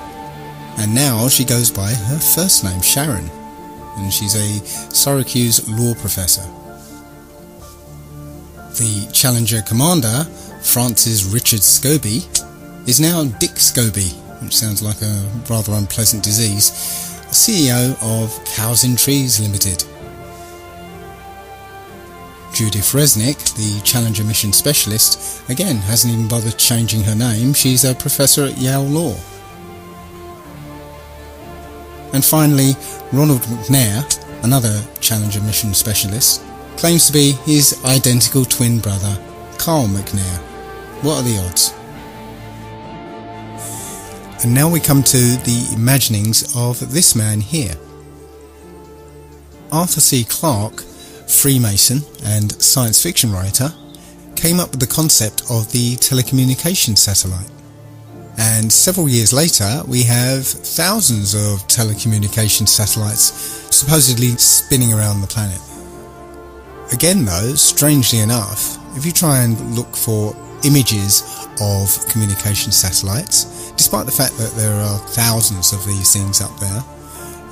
and now she goes by her first name, Sharon, and she's a Syracuse law professor. The Challenger commander, Francis Richard Scobie, is now Dick Scobie, which sounds like a rather unpleasant disease, CEO of Cows in Trees Limited. Judith Resnick, the Challenger mission specialist, again hasn't even bothered changing her name. She's a professor at Yale Law. And finally, Ronald McNair, another Challenger mission specialist, claims to be his identical twin brother, Carl McNair. What are the odds? And now we come to the imaginings of this man here. Arthur C. Clarke, Freemason and science fiction writer, came up with the concept of the telecommunications satellite. And several years later, we have thousands of telecommunications satellites supposedly spinning around the planet. Again though, strangely enough, if you try and look for images of communication satellites, despite the fact that there are thousands of these things up there,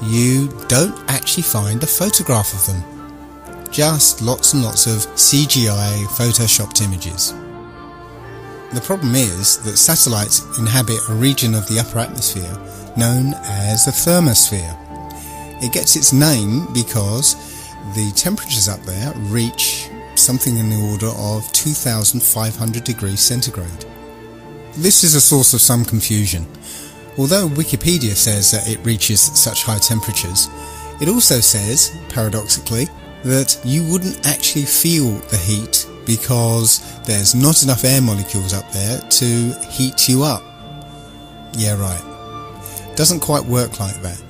you don't actually find a photograph of them. Just lots and lots of CGI photoshopped images. The problem is that satellites inhabit a region of the upper atmosphere known as the thermosphere. It gets its name because the temperatures up there reach something in the order of 2,500 degrees centigrade. This is a source of some confusion. Although Wikipedia says that it reaches such high temperatures, it also says, paradoxically, that you wouldn't actually feel the heat because there's not enough air molecules up there to heat you up. Yeah, right. Doesn't quite work like that.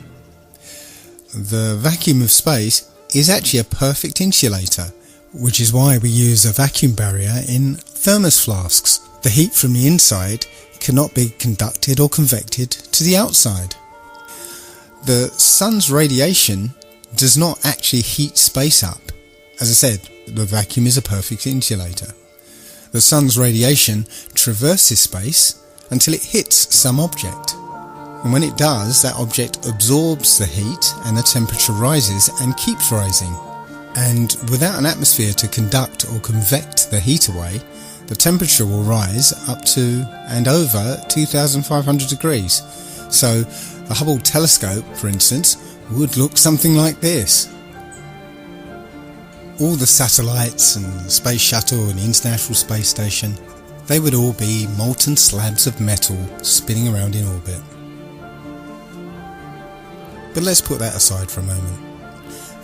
The vacuum of space is actually a perfect insulator, which is why we use a vacuum barrier in thermos flasks. The heat from the inside cannot be conducted or convected to the outside. The sun's radiation does not actually heat space up. As I said, the vacuum is a perfect insulator. The sun's radiation traverses space until it hits some object. And when it does, that object absorbs the heat and the temperature rises and keeps rising. And without an atmosphere to conduct or convect the heat away, the temperature will rise up to and over 2,500 degrees. So the Hubble telescope, for instance, would look something like this. All the satellites and the Space Shuttle and the International Space Station, they would all be molten slabs of metal spinning around in orbit. But let's put that aside for a moment.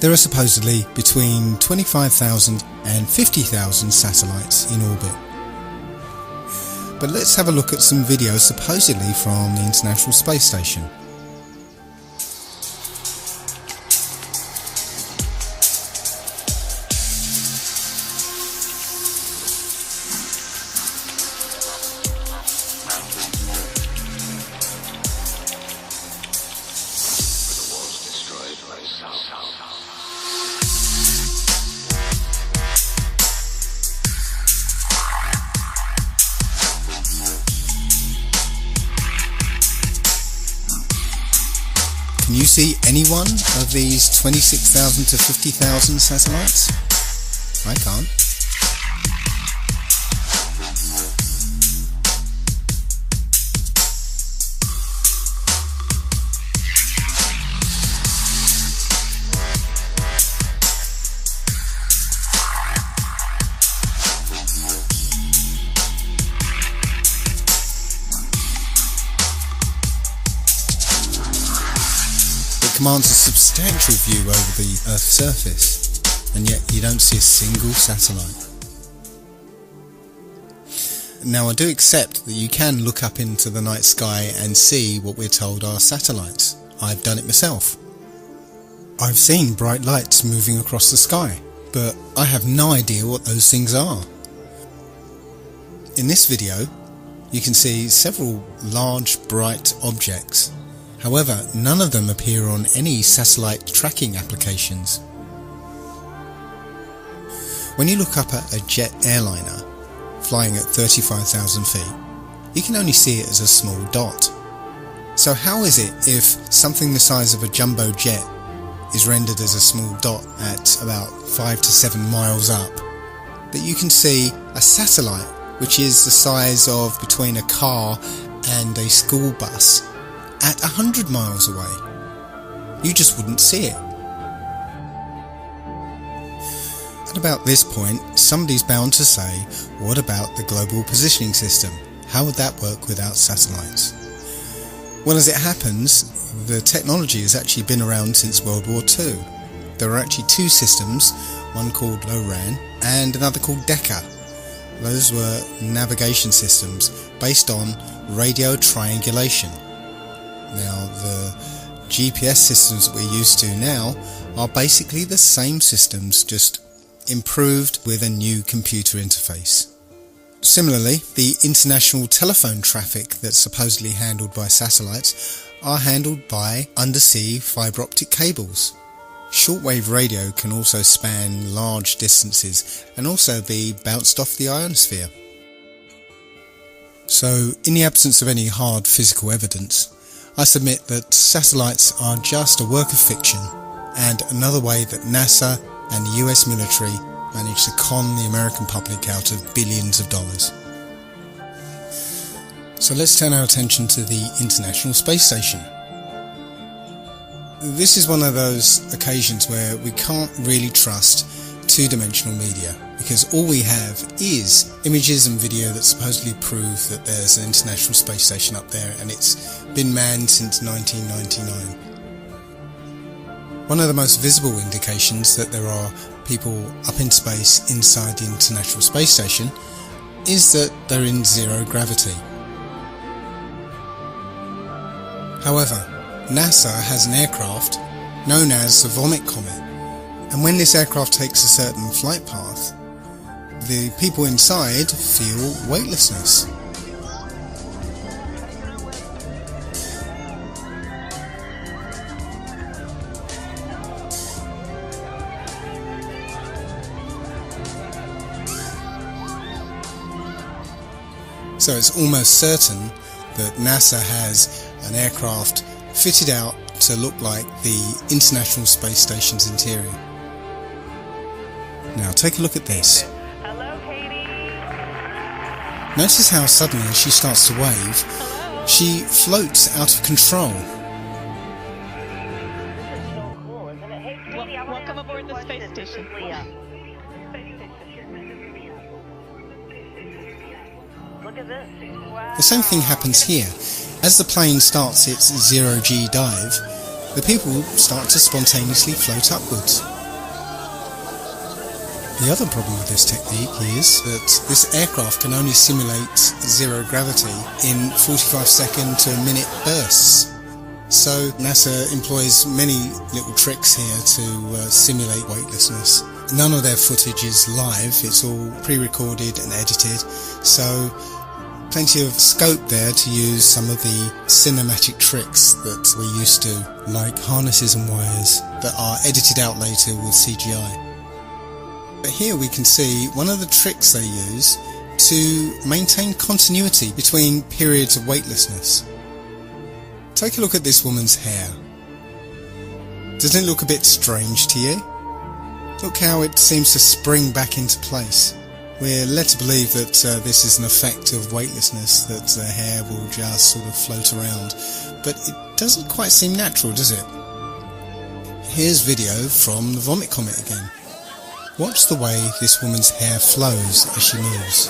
There are supposedly between 25,000 and 50,000 satellites in orbit. But let's have a look at some videos supposedly from the International Space Station. Can you see any one of these 26,000 to 50,000 satellites? I can't. Commands a substantial view over the Earth's surface, and yet you don't see a single satellite. Now, I do accept that you can look up into the night sky and see what we're told are satellites. I've done it myself. I've seen bright lights moving across the sky, but I have no idea what those things are. In this video, you can see several large bright objects. However, none of them appear on any satellite tracking applications. When you look up at a jet airliner flying at 35,000 feet, you can only see it as a small dot. So how is it if something the size of a jumbo jet is rendered as a small dot at about 5 to 7 miles up, that you can see a satellite which is the size of between a car and a school bus at 100 miles away? You just wouldn't see it. At about this point, somebody's bound to say, what about the global positioning system? How would that work without satellites? Well, as it happens, the technology has actually been around since World War II. There are actually two systems, one called LORAN and another called DECA. Those were navigation systems based on radio triangulation. Now, the GPS systems that we're used to now are basically the same systems, just improved with a new computer interface. Similarly, the international telephone traffic that's supposedly handled by satellites are handled by undersea fibre optic cables. Shortwave radio can also span large distances and also be bounced off the ionosphere. So, in the absence of any hard physical evidence, I submit that satellites are just a work of fiction and another way that NASA and the US military managed to con the American public out of billions of dollars. So let's turn our attention to the International Space Station. This is one of those occasions where we can't really trust two-dimensional media, because all we have is images and video that supposedly prove that there's an International Space Station up there and it's been manned since 1999. One of the most visible indications that there are people up in space inside the International Space Station is that they're in zero gravity. However, NASA has an aircraft known as the Vomit Comet, and when this aircraft takes a certain flight path, the people inside feel weightlessness. So it's almost certain that NASA has an aircraft fitted out to look like the International Space Station's interior. Now take a look at this. Hello, Katie. Notice how suddenly as she starts to wave, she floats out of control. Welcome aboard the space station. Look at this. Wow. The same thing happens here. As the plane starts its zero-G dive, the people start to spontaneously float upwards. The other problem with this technique is that this aircraft can only simulate zero gravity in 45-second to a minute bursts. So NASA employs many little tricks here to simulate weightlessness. None of their footage is live, it's all pre-recorded and edited, so plenty of scope there to use some of the cinematic tricks that we're used to, like harnesses and wires that are edited out later with CGI. But here we can see one of the tricks they use to maintain continuity between periods of weightlessness. Take a look at this woman's hair. Doesn't it look a bit strange to you? Look how it seems to spring back into place. We're led to believe that this is an effect of weightlessness, that the hair will just sort of float around, but it doesn't quite seem natural, does it? Here's video from the Vomit Comet again. Watch the way this woman's hair flows as she moves.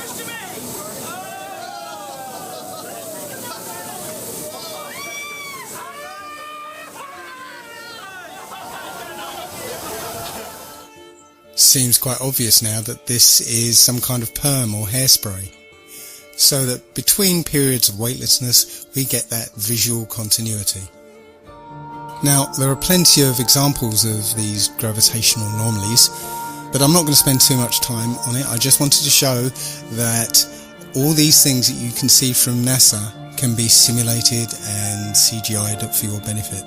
Seems quite obvious now that this is some kind of perm or hairspray, so that between periods of weightlessness we get that visual continuity. Now there are plenty of examples of these gravitational anomalies, but I'm not going to spend too much time on it. I just wanted to show that all these things that you can see from NASA can be simulated and CGI'd up for your benefit.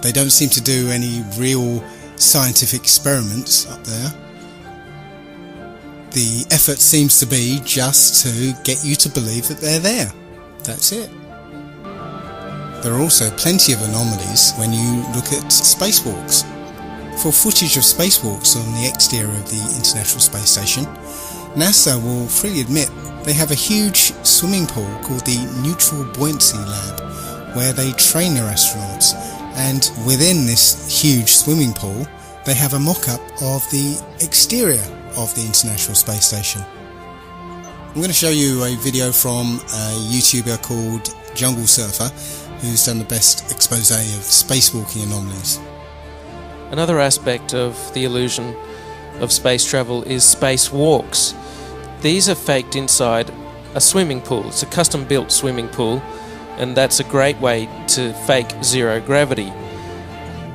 They don't seem to do any real scientific experiments up there. The effort seems to be just to get you to believe that they're there. That's it. There are also plenty of anomalies when you look at spacewalks. For footage of spacewalks on the exterior of the International Space Station, NASA will freely admit they have a huge swimming pool called the Neutral Buoyancy Lab, where they train their astronauts. And within this huge swimming pool, they have a mock-up of the exterior of the International Space Station. I'm going to show you a video from a YouTuber called Jungle Surfer, who's done the best expose of spacewalking anomalies. Another aspect of the illusion of space travel is spacewalks. These are faked inside a swimming pool. It's a custom-built swimming pool, and that's a great way to fake zero gravity.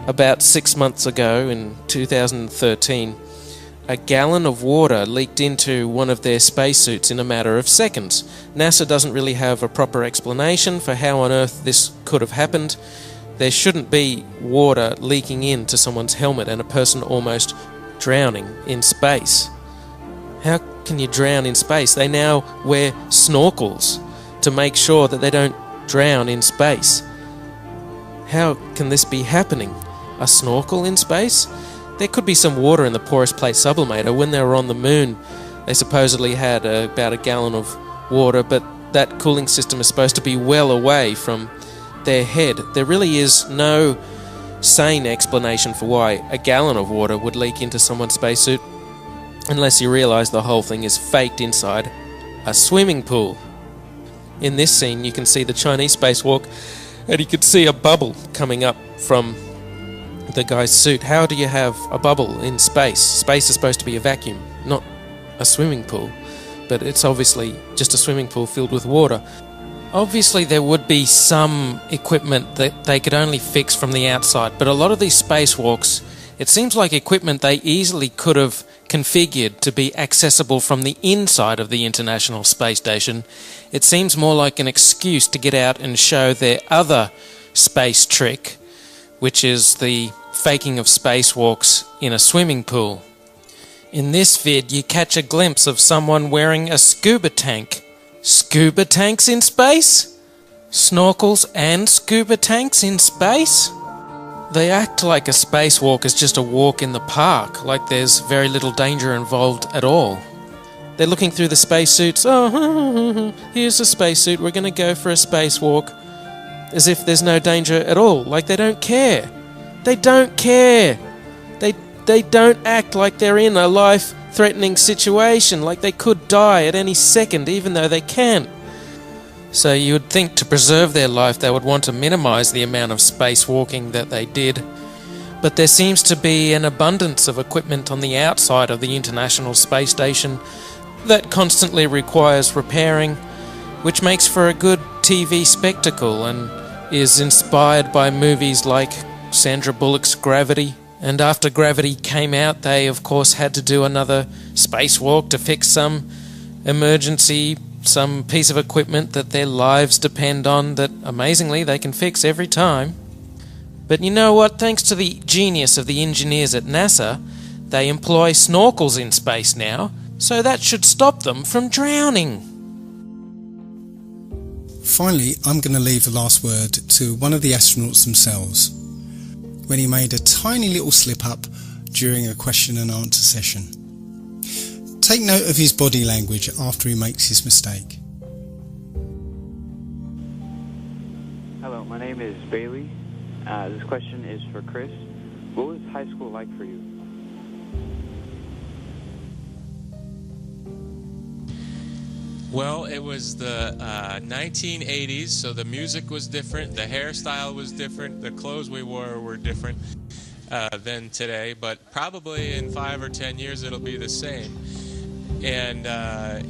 About 6 months ago, in 2013, a gallon of water leaked into one of their spacesuits in a matter of seconds. NASA doesn't really have a proper explanation for how on earth this could have happened. There shouldn't be water leaking into someone's helmet and a person almost drowning in space. How can you drown in space? They now wear snorkels to make sure that they don't drown in space. How can this be happening? A snorkel in space? There could be some water in the porous plate sublimator. When they were on the moon, they supposedly had about a gallon of water, but that cooling system is supposed to be well away from their head. There really is no sane explanation for why a gallon of water would leak into someone's spacesuit, unless you realize the whole thing is faked inside a swimming pool. In this scene, you can see the Chinese spacewalk, and you can see a bubble coming up from the guy's suit. How do you have a bubble in space? Space is supposed to be a vacuum, not a swimming pool. But it's obviously just a swimming pool filled with water. Obviously there would be some equipment that they could only fix from the outside, but a lot of these spacewalks, it seems like equipment they easily could have configured to be accessible from the inside of the International Space Station. It seems more like an excuse to get out and show their other space trick, which is the faking of spacewalks in a swimming pool. In this vid, you catch a glimpse of someone wearing a scuba tank. Scuba tanks in space? Snorkels and scuba tanks in space? They act like a spacewalk is just a walk in the park, like there's very little danger involved at all. They're looking through the spacesuits. Oh, here's a spacesuit, we're going to go for a spacewalk. As if there's no danger at all, like they don't care. They don't care. They don't act like they're in a life-threatening situation, like they could die at any second, even though they can't. So you would think to preserve their life they would want to minimize the amount of spacewalking that they did. But there seems to be an abundance of equipment on the outside of the International Space Station that constantly requires repairing, which makes for a good TV spectacle and is inspired by movies like Sandra Bullock's Gravity. And after Gravity came out, they of course had to do another spacewalk to fix some emergency, some piece of equipment that their lives depend on that amazingly they can fix every time. But you know what? Thanks to the genius of the engineers at NASA, they employ snorkels in space now, so that should stop them from drowning. Finally, I'm going to leave the last word to one of the astronauts themselves, when he made a tiny little slip-up during a question and answer session. Take note of his body language after he makes his mistake. Hello, my name is Bailey. This question is for Chris. What was high school like for you? Well, it was the 1980s, so the music was different, the hairstyle was different, the clothes we wore were different than today, but probably in 5 or 10 years it'll be the same. And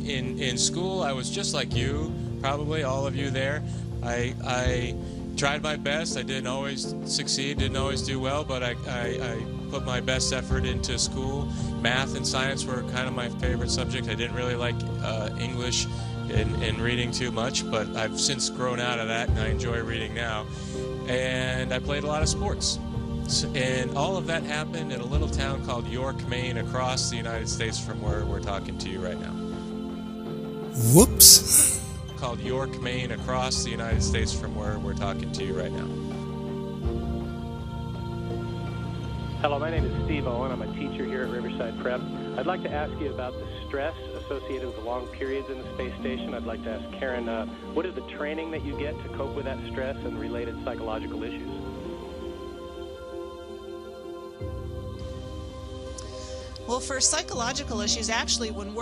in school, I was just like you, probably all of you there. I tried my best. I didn't always succeed, didn't always do well, but I put my best effort into school. Math and science were kind of my favorite subject. I didn't really like English and reading too much, but I've since grown out of that and I enjoy reading now. And I played a lot of sports. And all of that happened in a little town called York, Maine, across the United States from where we're talking to you right now. Whoops. Called York, Maine, across the United States from where we're talking to you right now. Hello, my name is Steve Owen. I'm a teacher here at Riverside Prep. I'd like to ask you about the stress associated with the long periods in the space station. I'd like to ask Karen, what is the training that you get to cope with that stress and related psychological issues? Well, for psychological issues, actually, when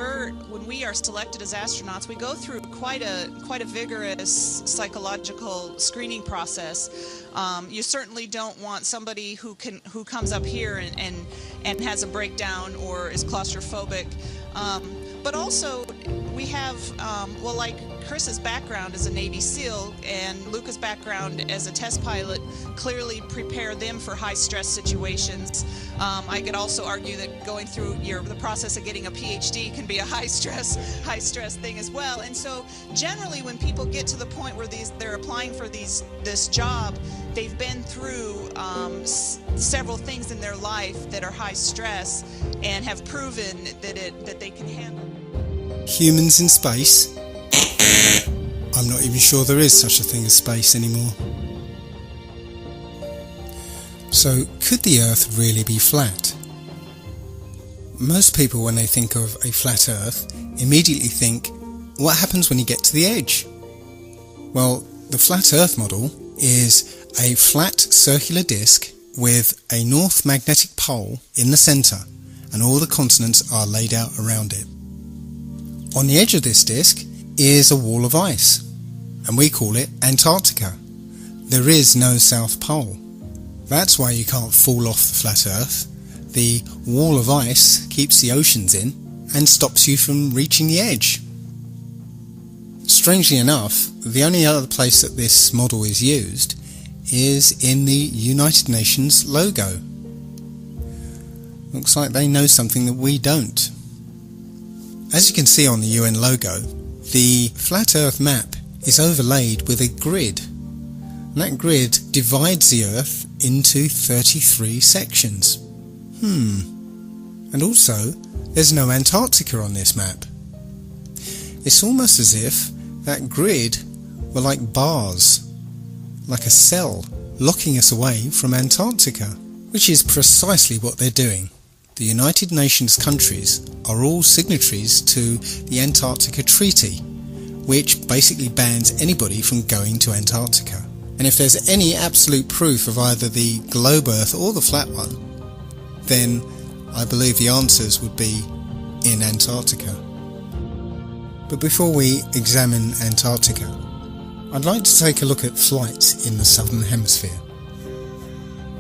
we are selected as astronauts, we go through quite a vigorous psychological screening process. You certainly don't want somebody who comes up here and has a breakdown or is claustrophobic. But also, we have, well, like Chris's background as a Navy SEAL and Luca's background as a test pilot clearly prepare them for high-stress situations. I could also argue that going through the process of getting a PhD can be a high-stress thing as well. And so, generally, when people get to the point where they're applying for this job, they've been through several things in their life that are high stress and have proven that they can handle. Humans in space? I'm not even sure there is such a thing as space anymore. So, could the Earth really be flat? Most people, when they think of a flat Earth, immediately think, what happens when you get to the edge? Well, the flat Earth model is a flat circular disk with a north magnetic pole in the centre, and all the continents are laid out around it. On the edge of this disk is a wall of ice, and we call it Antarctica. There is no South Pole. That's why you can't fall off the flat Earth. The wall of ice keeps the oceans in and stops you from reaching the edge. Strangely enough, the only other place that this model is used is in the United Nations logo. Looks like they know something that we don't. As you can see on the UN logo, the flat Earth map is overlaid with a grid. And that grid divides the Earth into 33 sections. And also, there's no Antarctica on this map. It's almost as if that grid were like bars, like a cell, locking us away from Antarctica, which is precisely what they're doing. The United Nations countries are all signatories to the Antarctica Treaty, which basically bans anybody from going to Antarctica. And if there's any absolute proof of either the globe Earth or the flat one, then I believe the answers would be in Antarctica. But before we examine Antarctica, I'd like to take a look at flights in the Southern Hemisphere.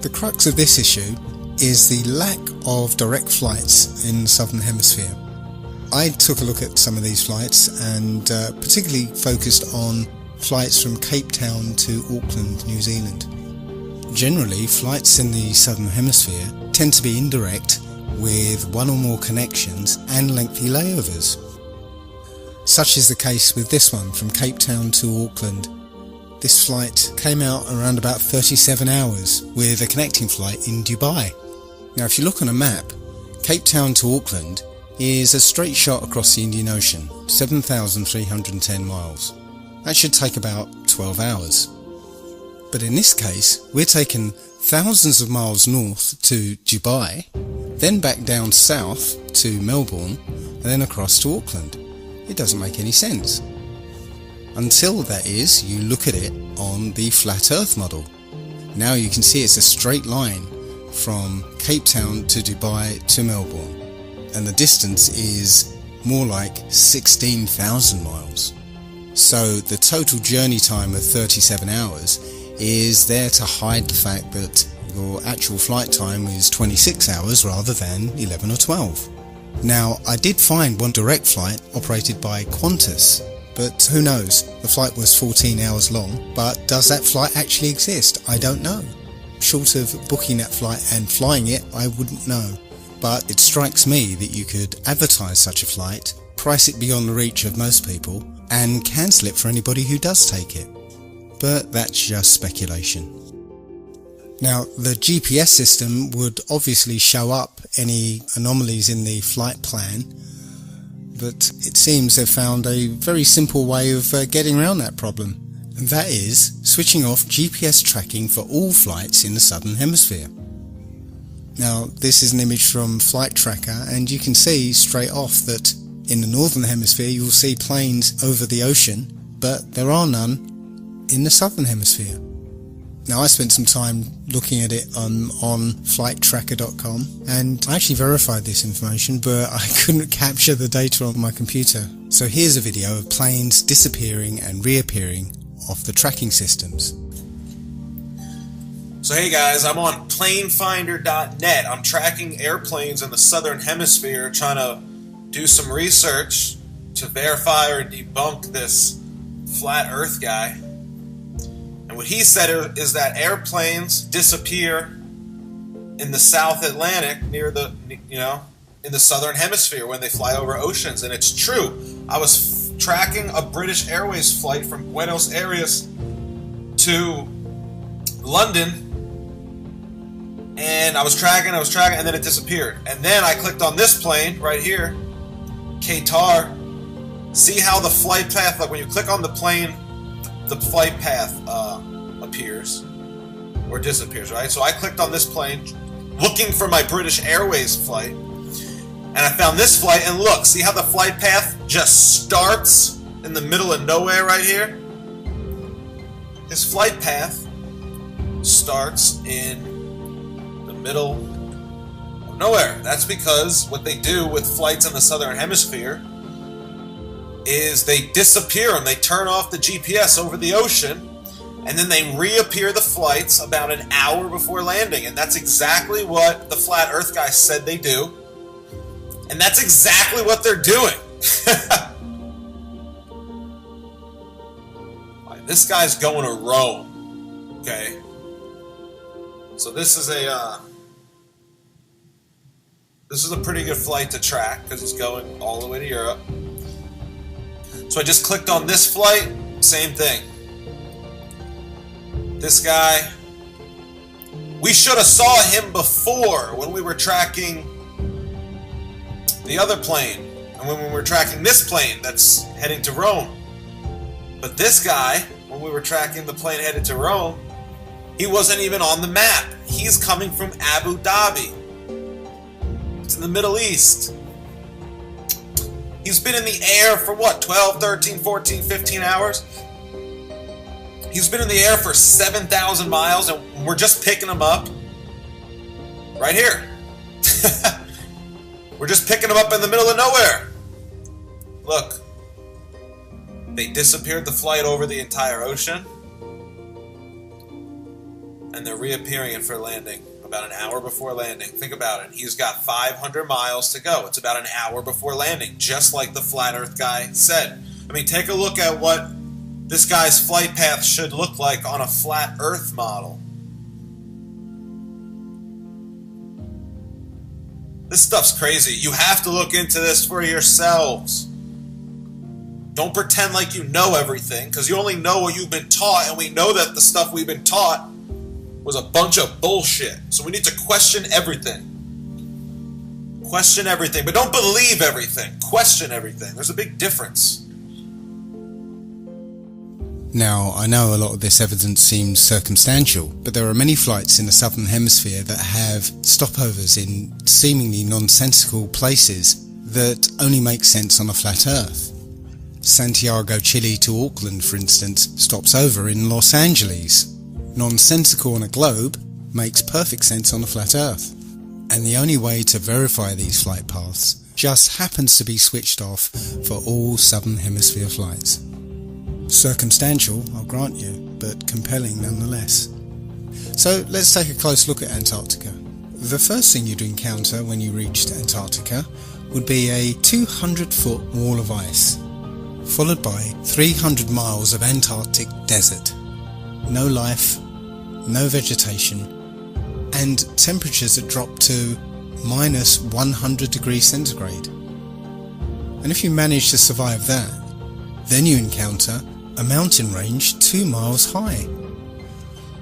The crux of this issue is the lack of direct flights in the Southern Hemisphere. I took a look at some of these flights and particularly focused on flights from Cape Town to Auckland, New Zealand. Generally, flights in the Southern Hemisphere tend to be indirect with one or more connections and lengthy layovers. Such is the case with this one from Cape Town to Auckland. This flight came out around about 37 hours with a connecting flight in Dubai. Now if you look on a map, Cape Town to Auckland is a straight shot across the Indian Ocean, 7,310 miles. That should take about 12 hours. But in this case, we're taking thousands of miles north to Dubai, then back down south to Melbourne, and then across to Auckland. It doesn't make any sense. Until, that is, you look at it on the flat Earth model. Now you can see it's a straight line from Cape Town to Dubai to Melbourne, and the distance is more like 16,000 miles. So the total journey time of 37 hours is there to hide the fact that your actual flight time is 26 hours rather than 11 or 12. Now, I did find one direct flight operated by Qantas, but who knows, the flight was 14 hours long, but does that flight actually exist? I don't know. Short of booking that flight and flying it, I wouldn't know. But it strikes me that you could advertise such a flight, price it beyond the reach of most people, and cancel it for anybody who does take it. But that's just speculation. Now, the GPS system would obviously show up any anomalies in the flight plan, but it seems they've found a very simple way of getting around that problem, and that is switching off GPS tracking for all flights in the Southern Hemisphere. Now, this is an image from Flight Tracker, and you can see straight off that in the Northern Hemisphere you'll see planes over the ocean, but there are none in the Southern Hemisphere. Now, I spent some time looking at it on flighttracker.com, and I actually verified this information, but I couldn't capture the data on my computer. So here's a video of planes disappearing and reappearing off the tracking systems. So hey guys, I'm on planefinder.net. I'm tracking airplanes in the Southern Hemisphere, trying to do some research to verify or debunk this flat Earth guy. And what he said is that airplanes disappear in the South Atlantic near the, in the Southern Hemisphere when they fly over oceans. And it's true. I was tracking a British Airways flight from Buenos Aires to London, and I was tracking, and then it disappeared. And then I clicked on this plane right here, Qatar. See how the flight path, like when you click on the plane, the flight path appears or disappears, right? So I clicked on this plane looking for my British Airways flight, and I found this flight, and look, see how the flight path just starts in the middle of nowhere right here? His flight path starts in the middle of nowhere. That's because what they do with flights in the Southern Hemisphere is they disappear them. They turn off the GPS over the ocean, and then they reappear the flights about an hour before landing. And that's exactly what the Flat Earth guy said they do. And that's exactly what they're doing. This guy's going to Rome. Okay. So this is a pretty good flight to track because he's going all the way to Europe. So I just clicked on this flight, same thing. This guy, we should have saw him before when we were tracking the other plane and when we were tracking this plane that's heading to Rome. But this guy, when when we were tracking the plane headed to Rome, he wasn't even on the map. He's coming from Abu Dhabi. It's in the Middle East. He's been in the air for what, 12, 13, 14, 15 hours? He's been in the air for 7,000 miles, and we're just picking him up right here. We're just picking him up in the middle of nowhere. Look, they disappeared the flight over the entire ocean, and they're reappearing it for landing about an hour before landing. Think about it. He's got 500 miles to go. It's about an hour before landing, just like the Flat Earth guy said. I mean, take a look at what this guy's flight path should look like on a Flat Earth model. This stuff's crazy. You have to look into this for yourselves. Don't pretend like you know everything, because you only know what you've been taught, and we know that the stuff we've been taught was a bunch of bullshit. So we need to question everything. Question everything, but don't believe everything. Question everything. There's a big difference. Now, I know a lot of this evidence seems circumstantial, but there are many flights in the southern hemisphere that have stopovers in seemingly nonsensical places that only make sense on a flat Earth. Santiago, Chile to Auckland, for instance, stops over in Los Angeles. Nonsensical on a globe makes perfect sense on a flat Earth. And the only way to verify these flight paths just happens to be switched off for all southern hemisphere flights. Circumstantial, I'll grant you, but compelling nonetheless. So let's take a close look at Antarctica. The first thing you'd encounter when you reached Antarctica would be a 200-foot wall of ice, followed by 300 miles of Antarctic desert. No life, no vegetation, and temperatures that drop to minus 100 degrees centigrade. And if you manage to survive that, then you encounter a mountain range 2 miles high.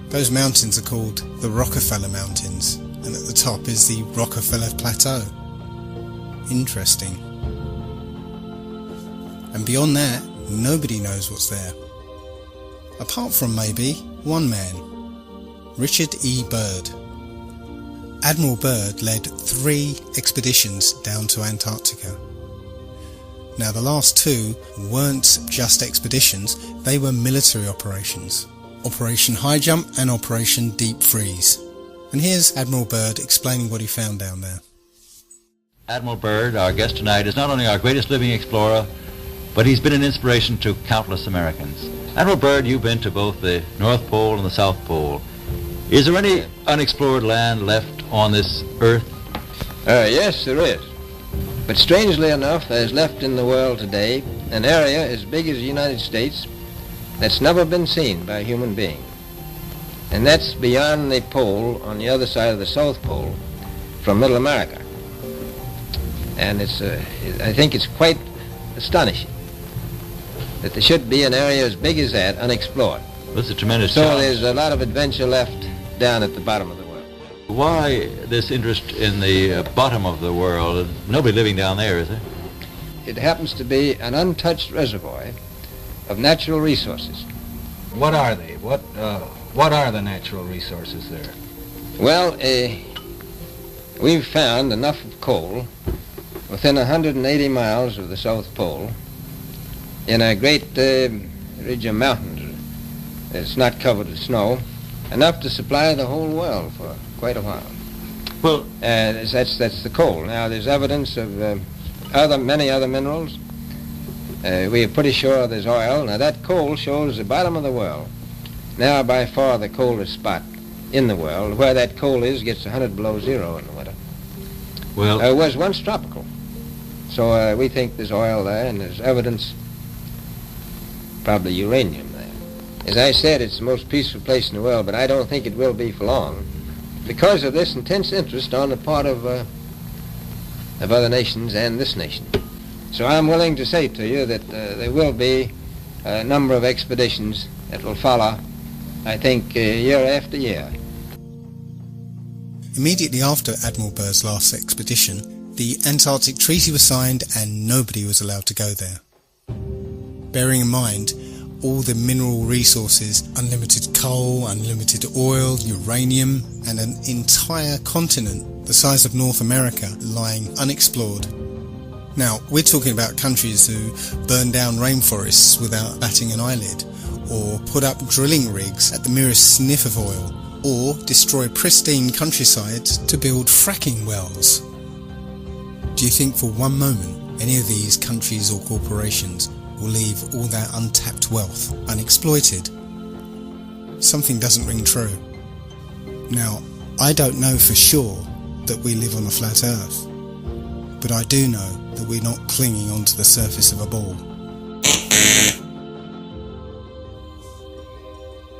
Those mountains are called the Rockefeller Mountains, and at the top is the Rockefeller Plateau. Interesting. And beyond that, nobody knows what's there. Apart from maybe one man, Richard E. Byrd. Admiral Byrd led 3 expeditions down to Antarctica. Now, the last 2 weren't just expeditions, they were military operations. Operation High Jump and Operation Deep Freeze. And here's Admiral Byrd explaining what he found down there. Admiral Byrd, our guest tonight, is not only our greatest living explorer, but he's been an inspiration to countless Americans. Admiral Byrd, you've been to both the North Pole and the South Pole. Is there any unexplored land left on this Earth? Yes, there is. But strangely enough, there's left in the world today an area as big as the United States that's never been seen by a human being. And that's beyond the pole on the other side of the South Pole from Middle America. And I think it's quite astonishing that there should be an area as big as that unexplored. That's a tremendous So challenge. there's a lot of adventure left down at the bottom of the world. Why this interest in the bottom of the world? Nobody living down there, is there? It happens to be an untouched reservoir of natural resources. What are they? What are the natural resources there? Well, we've found enough of coal within 180 miles of the South Pole in a great ridge of mountains that's not covered with snow, enough to supply the whole world for quite a while. Well, that's the coal. Now, there's evidence of many other minerals. We are pretty sure there's oil. Now, that coal shows the bottom of the world. Now, by far the coldest spot in the world. Where that coal is gets 100 below zero in the winter. Well, it was once tropical. So we think there's oil there, and there's evidence, probably uranium there. As I said, it's the most peaceful place in the world, but I don't think it will be for long because of this intense interest on the part of other nations and this nation. So I'm willing to say to you that there will be a number of expeditions that will follow, I think, year after year. Immediately after Admiral Byrd's last expedition, the Antarctic Treaty was signed and nobody was allowed to go there. Bearing in mind, all the mineral resources, unlimited coal, unlimited oil, uranium, and an entire continent the size of North America lying unexplored. Now, we're talking about countries who burn down rainforests without batting an eyelid, or put up drilling rigs at the merest sniff of oil, or destroy pristine countrysides to build fracking wells. Do you think for one moment any of these countries or corporations will leave all that untapped wealth unexploited? Something doesn't ring true. Now, I don't know for sure that we live on a flat earth, but I do know that we're not clinging onto the surface of a ball.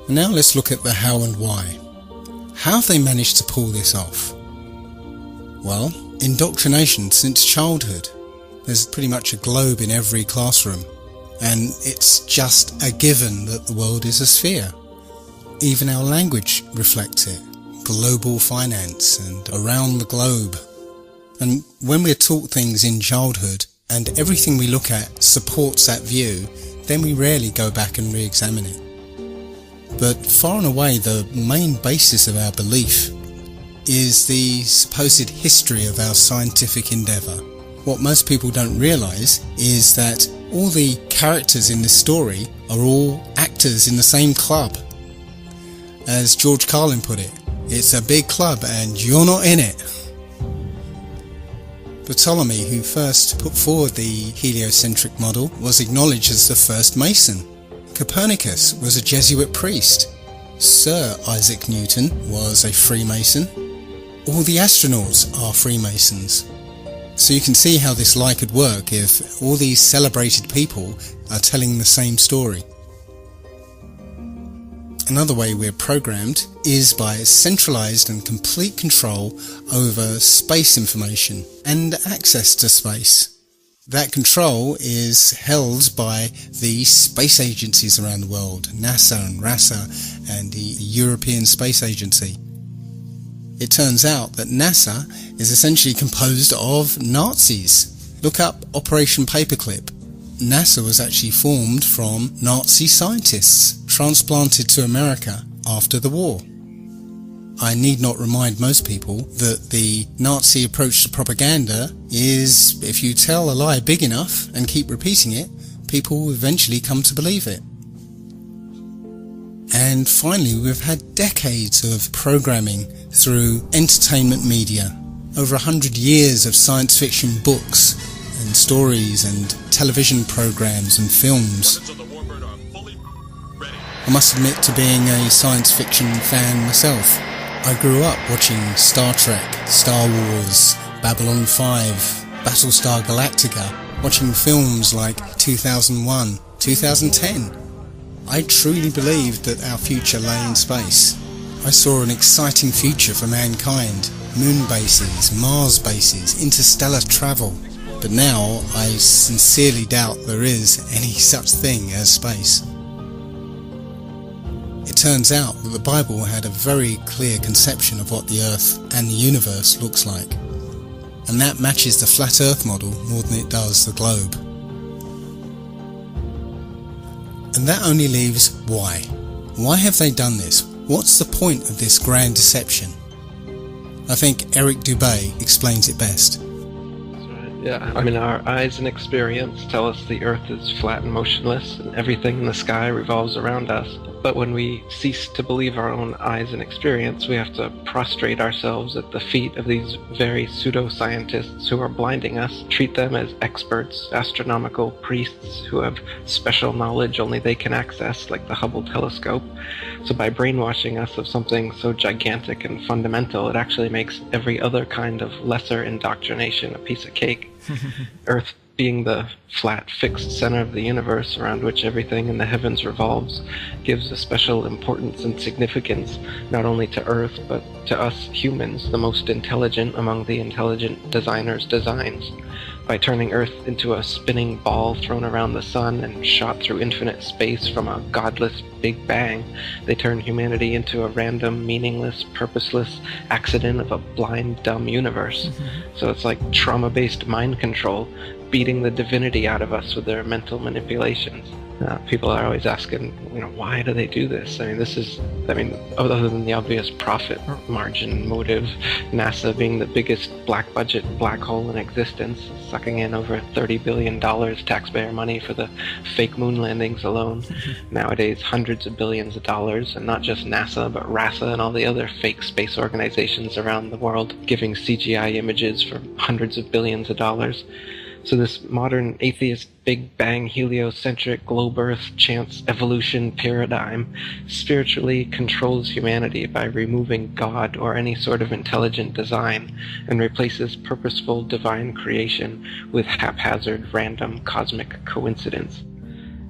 And now let's look at the how and why. How have they managed to pull this off? Well, indoctrination since childhood. There's pretty much a globe in every classroom, and it's just a given that the world is a sphere. Even our language reflects it. Global finance and around the globe. And when we're taught things in childhood and everything we look at supports that view, then we rarely go back and re-examine it. But far and away the main basis of our belief is the supposed history of our scientific endeavour. What most people don't realise is that all the characters in this story are all actors in the same club. As George Carlin put it, it's a big club and you're not in it. Ptolemy, who first put forward the heliocentric model, was acknowledged as the first Mason. Copernicus was a Jesuit priest. Sir Isaac Newton was a Freemason. All the astronauts are Freemasons. So you can see how this lie could work if all these celebrated people are telling the same story. Another way we're programmed is by centralized and complete control over space information and access to space. That control is held by the space agencies around the world, NASA and RASA and the European Space Agency. It turns out that NASA is essentially composed of Nazis. Look up Operation Paperclip. NASA was actually formed from Nazi scientists transplanted to America after the war. I need not remind most people that the Nazi approach to propaganda is if you tell a lie big enough and keep repeating it, people will eventually come to believe it. And finally, we've had decades of programming through entertainment media, over 100 years of science fiction books and stories and television programs and films. I must admit to being a science fiction fan myself. I grew up watching Star Trek, Star Wars, Babylon 5, Battlestar Galactica, watching films like 2001, 2010. I truly believed that our future lay in space. I saw an exciting future for mankind, moon bases, Mars bases, interstellar travel. But now I sincerely doubt there is any such thing as space. It turns out that the Bible had a very clear conception of what the Earth and the universe looks like. And that matches the flat Earth model more than it does the globe. And that only leaves why. Why have they done this? What's the point of this grand deception? I think Eric Dubay explains it best. Yeah, I mean, our eyes and experience tell us the Earth is flat and motionless, and everything in the sky revolves around us. But when we cease to believe our own eyes and experience, we have to prostrate ourselves at the feet of these very pseudo-scientists who are blinding us, treat them as experts, astronomical priests who have special knowledge only they can access, like the Hubble telescope. So by brainwashing us of something so gigantic and fundamental, it actually makes every other kind of lesser indoctrination a piece of cake. Earth being the flat, fixed center of the universe around which everything in the heavens revolves, gives a special importance and significance not only to Earth, but to us humans, the most intelligent among the intelligent designers' designs. By turning Earth into a spinning ball thrown around the sun and shot through infinite space from a godless Big Bang, they turn humanity into a random, meaningless, purposeless accident of a blind, dumb universe. So it's like trauma-based mind control, beating the divinity out of us with their mental manipulations. People are always asking, why do they do this? Other than the obvious profit margin motive, NASA being the biggest black budget black hole in existence, sucking in over $30 billion taxpayer money for the fake moon landings alone. Nowadays, hundreds of billions of dollars, and not just NASA, but RASA and all the other fake space organizations around the world giving CGI images for hundreds of billions of dollars. So this modern atheist Big Bang heliocentric globe Earth chance evolution paradigm spiritually controls humanity by removing God or any sort of intelligent design and replaces purposeful divine creation with haphazard random cosmic coincidence.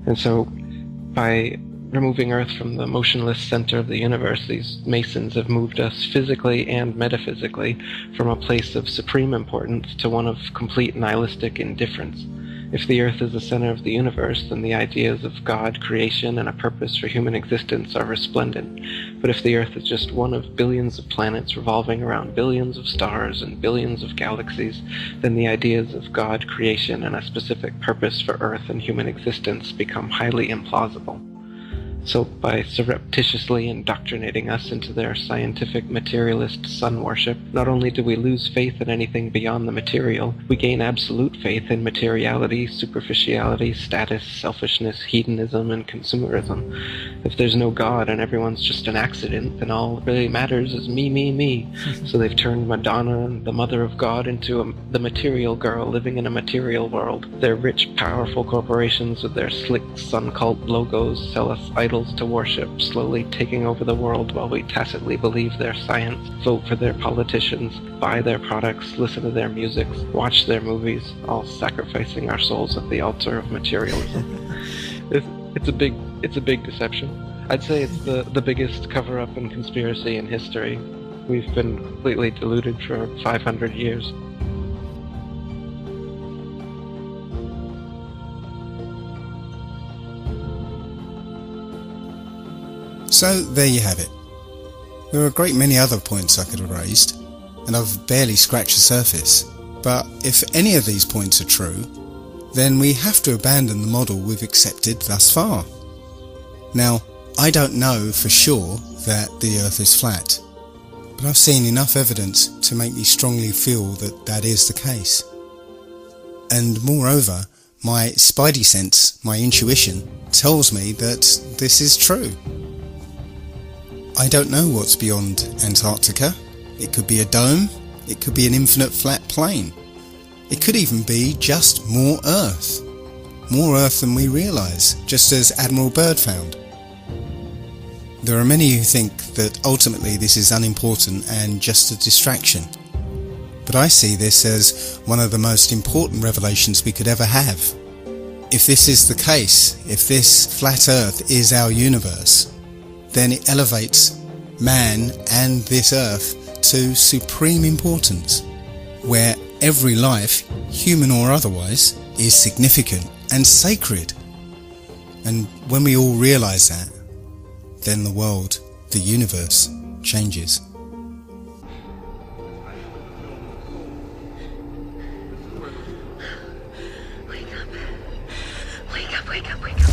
And so by removing Earth from the motionless center of the universe, these Masons have moved us physically and metaphysically from a place of supreme importance to one of complete nihilistic indifference. If the Earth is the center of the universe, then the ideas of God, creation, and a purpose for human existence are resplendent. But if the Earth is just one of billions of planets revolving around billions of stars and billions of galaxies, then the ideas of God, creation, and a specific purpose for Earth and human existence become highly implausible. So by surreptitiously indoctrinating us into their scientific materialist sun worship, not only do we lose faith in anything beyond the material, we gain absolute faith in materiality, superficiality, status, selfishness, hedonism, and consumerism. If there's no God and everyone's just an accident, then all that really matters is me, me, me. So they've turned Madonna, the mother of God, into the material girl living in a material world. Their rich, powerful corporations with their slick sun cult logos sell us idols to worship, slowly taking over the world while we tacitly believe their science, vote for their politicians, buy their products, listen to their music, watch their movies, all sacrificing our souls at the altar of materialism. It's a big deception. I'd say it's the biggest cover-up and conspiracy in history. We've been completely deluded for 500 years. So there you have it. There are a great many other points I could have raised, and I've barely scratched the surface. But if any of these points are true, then we have to abandon the model we've accepted thus far. Now, I don't know for sure that the Earth is flat, but I've seen enough evidence to make me strongly feel that that is the case. And moreover, my spidey sense, my intuition, tells me that this is true. I don't know what's beyond Antarctica. It could be a dome, it could be an infinite flat plane. It could even be just more Earth. More Earth than we realise, just as Admiral Byrd found. There are many who think that ultimately this is unimportant and just a distraction. But I see this as one of the most important revelations we could ever have. If this is the case, if this flat Earth is our universe, then it elevates man and this Earth to supreme importance, where every life, human or otherwise, is significant and sacred. And when we all realise that, then the world, the universe, changes. Wake up. Wake up, wake up, wake up.